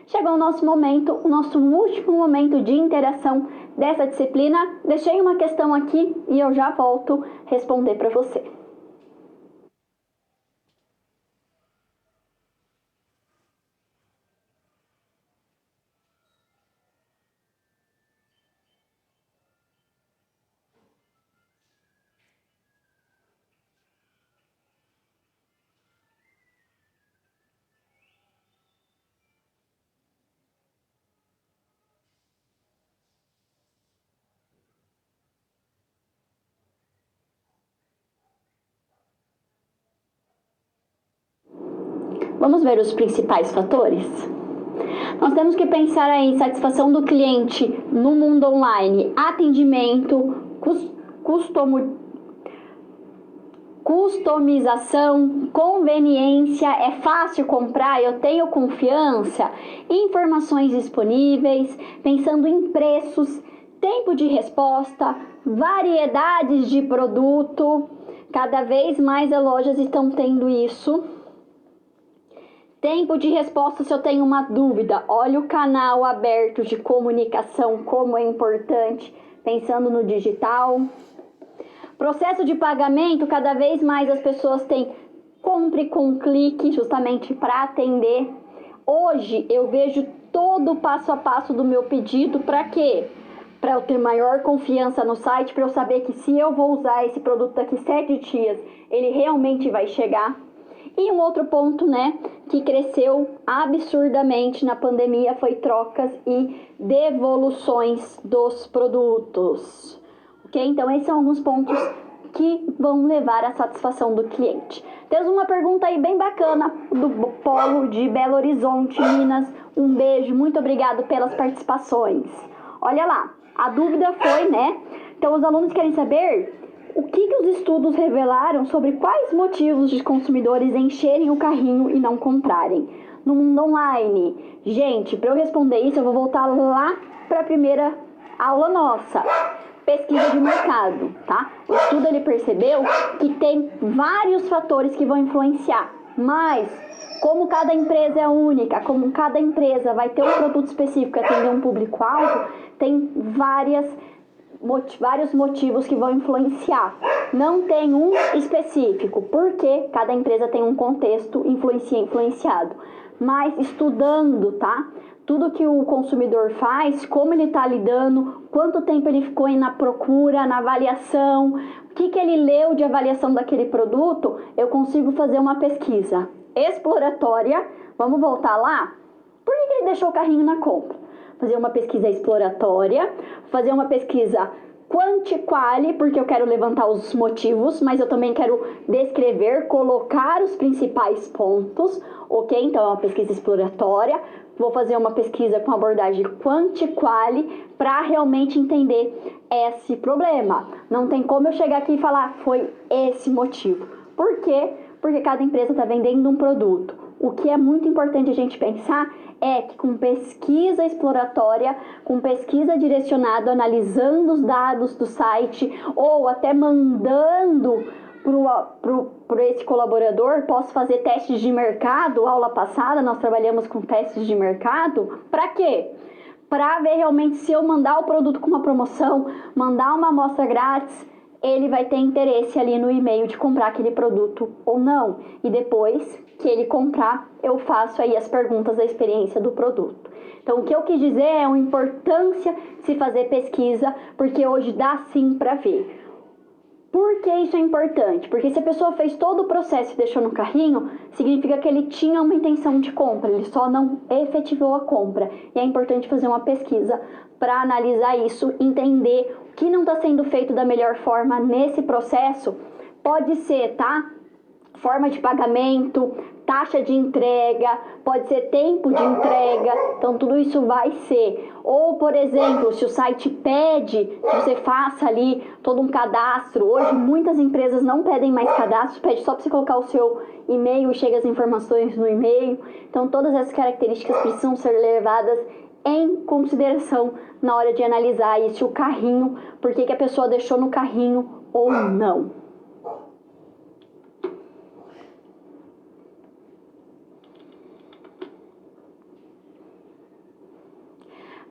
Chegou o nosso momento, o nosso último momento de interação dessa disciplina. Deixei uma questão aqui e eu já volto responder para você. Vamos ver os principais fatores? Nós temos que pensar aí em satisfação do cliente no mundo online, atendimento, customização, conveniência, é fácil comprar, eu tenho confiança, informações disponíveis, pensando em preços, tempo de resposta, variedades de produto, cada vez mais as lojas estão tendo isso. Tempo de resposta se eu tenho uma dúvida, olha o canal aberto de comunicação, como é importante, pensando no digital. Processo de pagamento, cada vez mais as pessoas têm compre com clique, justamente para atender. Hoje eu vejo todo o passo a passo do meu pedido, para quê? Para eu ter maior confiança no site, para eu saber que se eu vou usar esse produto daqui 7 dias, ele realmente vai chegar. E um outro ponto, né, que cresceu absurdamente na pandemia foi trocas e devoluções dos produtos. Ok? Então, esses são alguns pontos que vão levar à satisfação do cliente. Temos uma pergunta aí bem bacana do Polo de Belo Horizonte, Minas. Um beijo, muito obrigado pelas participações. Olha lá, a dúvida foi, né? Então, os alunos querem saber o que os estudos revelaram sobre quais motivos de consumidores encherem o carrinho e não comprarem no mundo online. Gente, para eu responder isso, eu vou voltar lá para a primeira aula nossa. Pesquisa de mercado, tá? O estudo ele percebeu que tem vários fatores que vão influenciar. Mas, como cada empresa é única, como cada empresa vai ter um produto específico e atender um público-alvo, tem vários motivos que vão influenciar. Não tem um específico, porque cada empresa tem um contexto influenciado. Mas estudando, tá? Tudo que o consumidor faz, como ele está lidando, quanto tempo ele ficou na procura, na avaliação, o que ele leu de avaliação daquele produto, eu consigo fazer uma pesquisa exploratória. Vamos voltar lá? Por que ele deixou o carrinho na compra? Fazer uma pesquisa exploratória, fazer uma pesquisa quanti-quali, porque eu quero levantar os motivos, mas eu também quero descrever, colocar os principais pontos, ok? Então é uma pesquisa exploratória. Vou fazer uma pesquisa com abordagem quanti-quali para realmente entender esse problema. Não tem como eu chegar aqui e falar foi esse motivo. Por quê? Porque cada empresa está vendendo um produto. O que é muito importante a gente pensar é que com pesquisa exploratória, com pesquisa direcionada, analisando os dados do site ou até mandando para esse colaborador, posso fazer testes de mercado. Aula passada nós trabalhamos com testes de mercado. Para quê? Para ver realmente se eu mandar o produto com uma promoção, mandar uma amostra grátis, ele vai ter interesse ali no e-mail de comprar aquele produto ou não. E depois que ele comprar, eu faço aí as perguntas da experiência do produto. Então, o que eu quis dizer é a importância de se fazer pesquisa, porque hoje dá sim para ver. Por que isso é importante? Porque se a pessoa fez todo o processo e deixou no carrinho, significa que ele tinha uma intenção de compra, ele só não efetivou a compra. E é importante fazer uma pesquisa para analisar isso, entender o que não está sendo feito da melhor forma nesse processo. Pode ser, tá? Forma de pagamento, taxa de entrega, pode ser tempo de entrega, então tudo isso vai ser. Ou, por exemplo, se o site pede que você faça ali todo um cadastro, hoje muitas empresas não pedem mais cadastro, pede só para você colocar o seu e-mail e chega as informações no e-mail. Então todas essas características precisam ser levadas em consideração na hora de analisar se o carrinho, por que a pessoa deixou no carrinho ou não.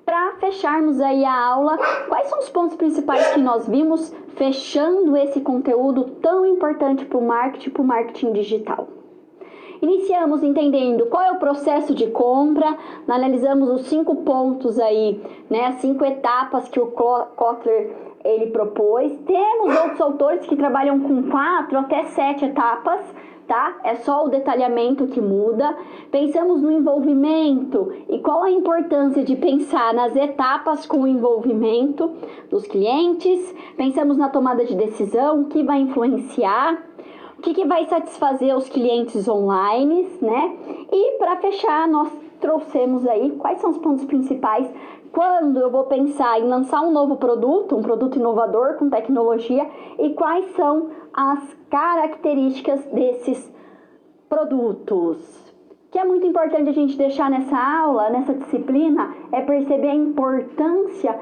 Para fecharmos aí a aula, quais são os pontos principais que nós vimos fechando esse conteúdo tão importante para o marketing digital? Iniciamos entendendo qual é o processo de compra, analisamos os 5 pontos aí, né, as 5 etapas que o Kotler ele propôs. Temos outros autores que trabalham com 4 até 7 etapas, tá? É só o detalhamento que muda. Pensamos no envolvimento e qual a importância de pensar nas etapas com o envolvimento dos clientes. Pensamos na tomada de decisão, o que vai influenciar, o que vai satisfazer os clientes online, né? E para fechar, nós trouxemos aí quais são os pontos principais quando eu vou pensar em lançar um novo produto, um produto inovador com tecnologia, e quais são as características desses produtos. O que é muito importante a gente deixar nessa aula, nessa disciplina, é perceber a importância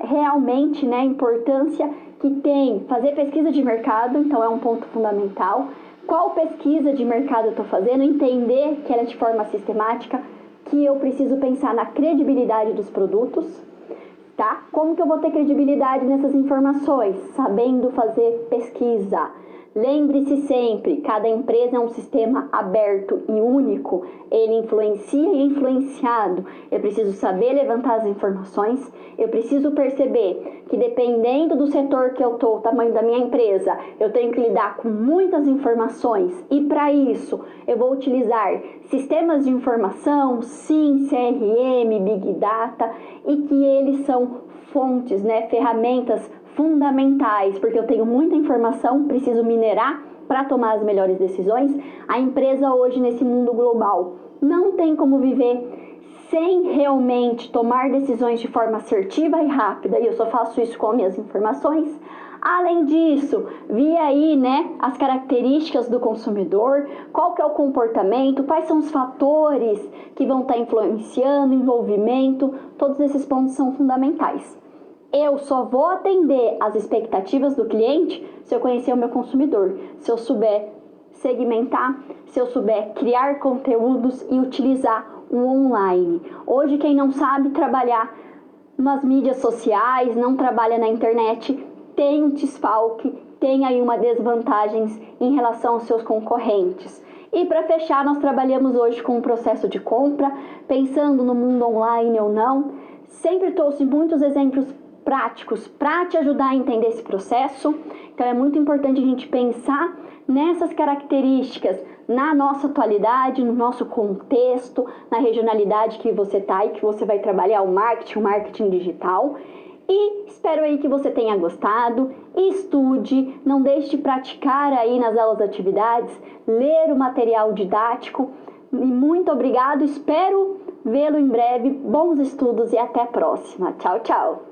realmente, né, a importância que tem fazer pesquisa de mercado, então é um ponto fundamental. Qual pesquisa de mercado eu estou fazendo? Entender que ela é de forma sistemática, que eu preciso pensar na credibilidade dos produtos, tá? Como que eu vou ter credibilidade nessas informações? Sabendo fazer pesquisa. Lembre-se sempre, cada empresa é um sistema aberto e único, ele influencia e é influenciado. Eu preciso saber levantar as informações, eu preciso perceber que dependendo do setor que eu estou, o tamanho da minha empresa, eu tenho que lidar com muitas informações e para isso eu vou utilizar sistemas de informação, sim, CRM, Big Data, e que eles são fontes, né, ferramentas fundamentais, porque eu tenho muita informação, preciso minerar para tomar as melhores decisões. A empresa hoje nesse mundo global não tem como viver sem realmente tomar decisões de forma assertiva e rápida, e eu só faço isso com minhas informações. Além disso, vi aí, né, as características do consumidor, qual que é o comportamento, quais são os fatores que vão estar influenciando, envolvimento, todos esses pontos são fundamentais. Eu só vou atender às expectativas do cliente se eu conhecer o meu consumidor, se eu souber segmentar, se eu souber criar conteúdos e utilizar o online. Hoje, quem não sabe trabalhar nas mídias sociais, não trabalha na internet, tem um desfalque, tem aí uma desvantagem em relação aos seus concorrentes. E para fechar, nós trabalhamos hoje com o processo de compra, pensando no mundo online ou não. Sempre trouxe muitos exemplos práticos para te ajudar a entender esse processo. Então é muito importante a gente pensar nessas características na nossa atualidade, no nosso contexto, na regionalidade que você está e que você vai trabalhar o marketing digital. E espero aí que você tenha gostado, estude, não deixe de praticar aí nas aulas atividades, ler o material didático. E muito obrigado, espero vê-lo em breve. Bons estudos e até a próxima. Tchau, tchau!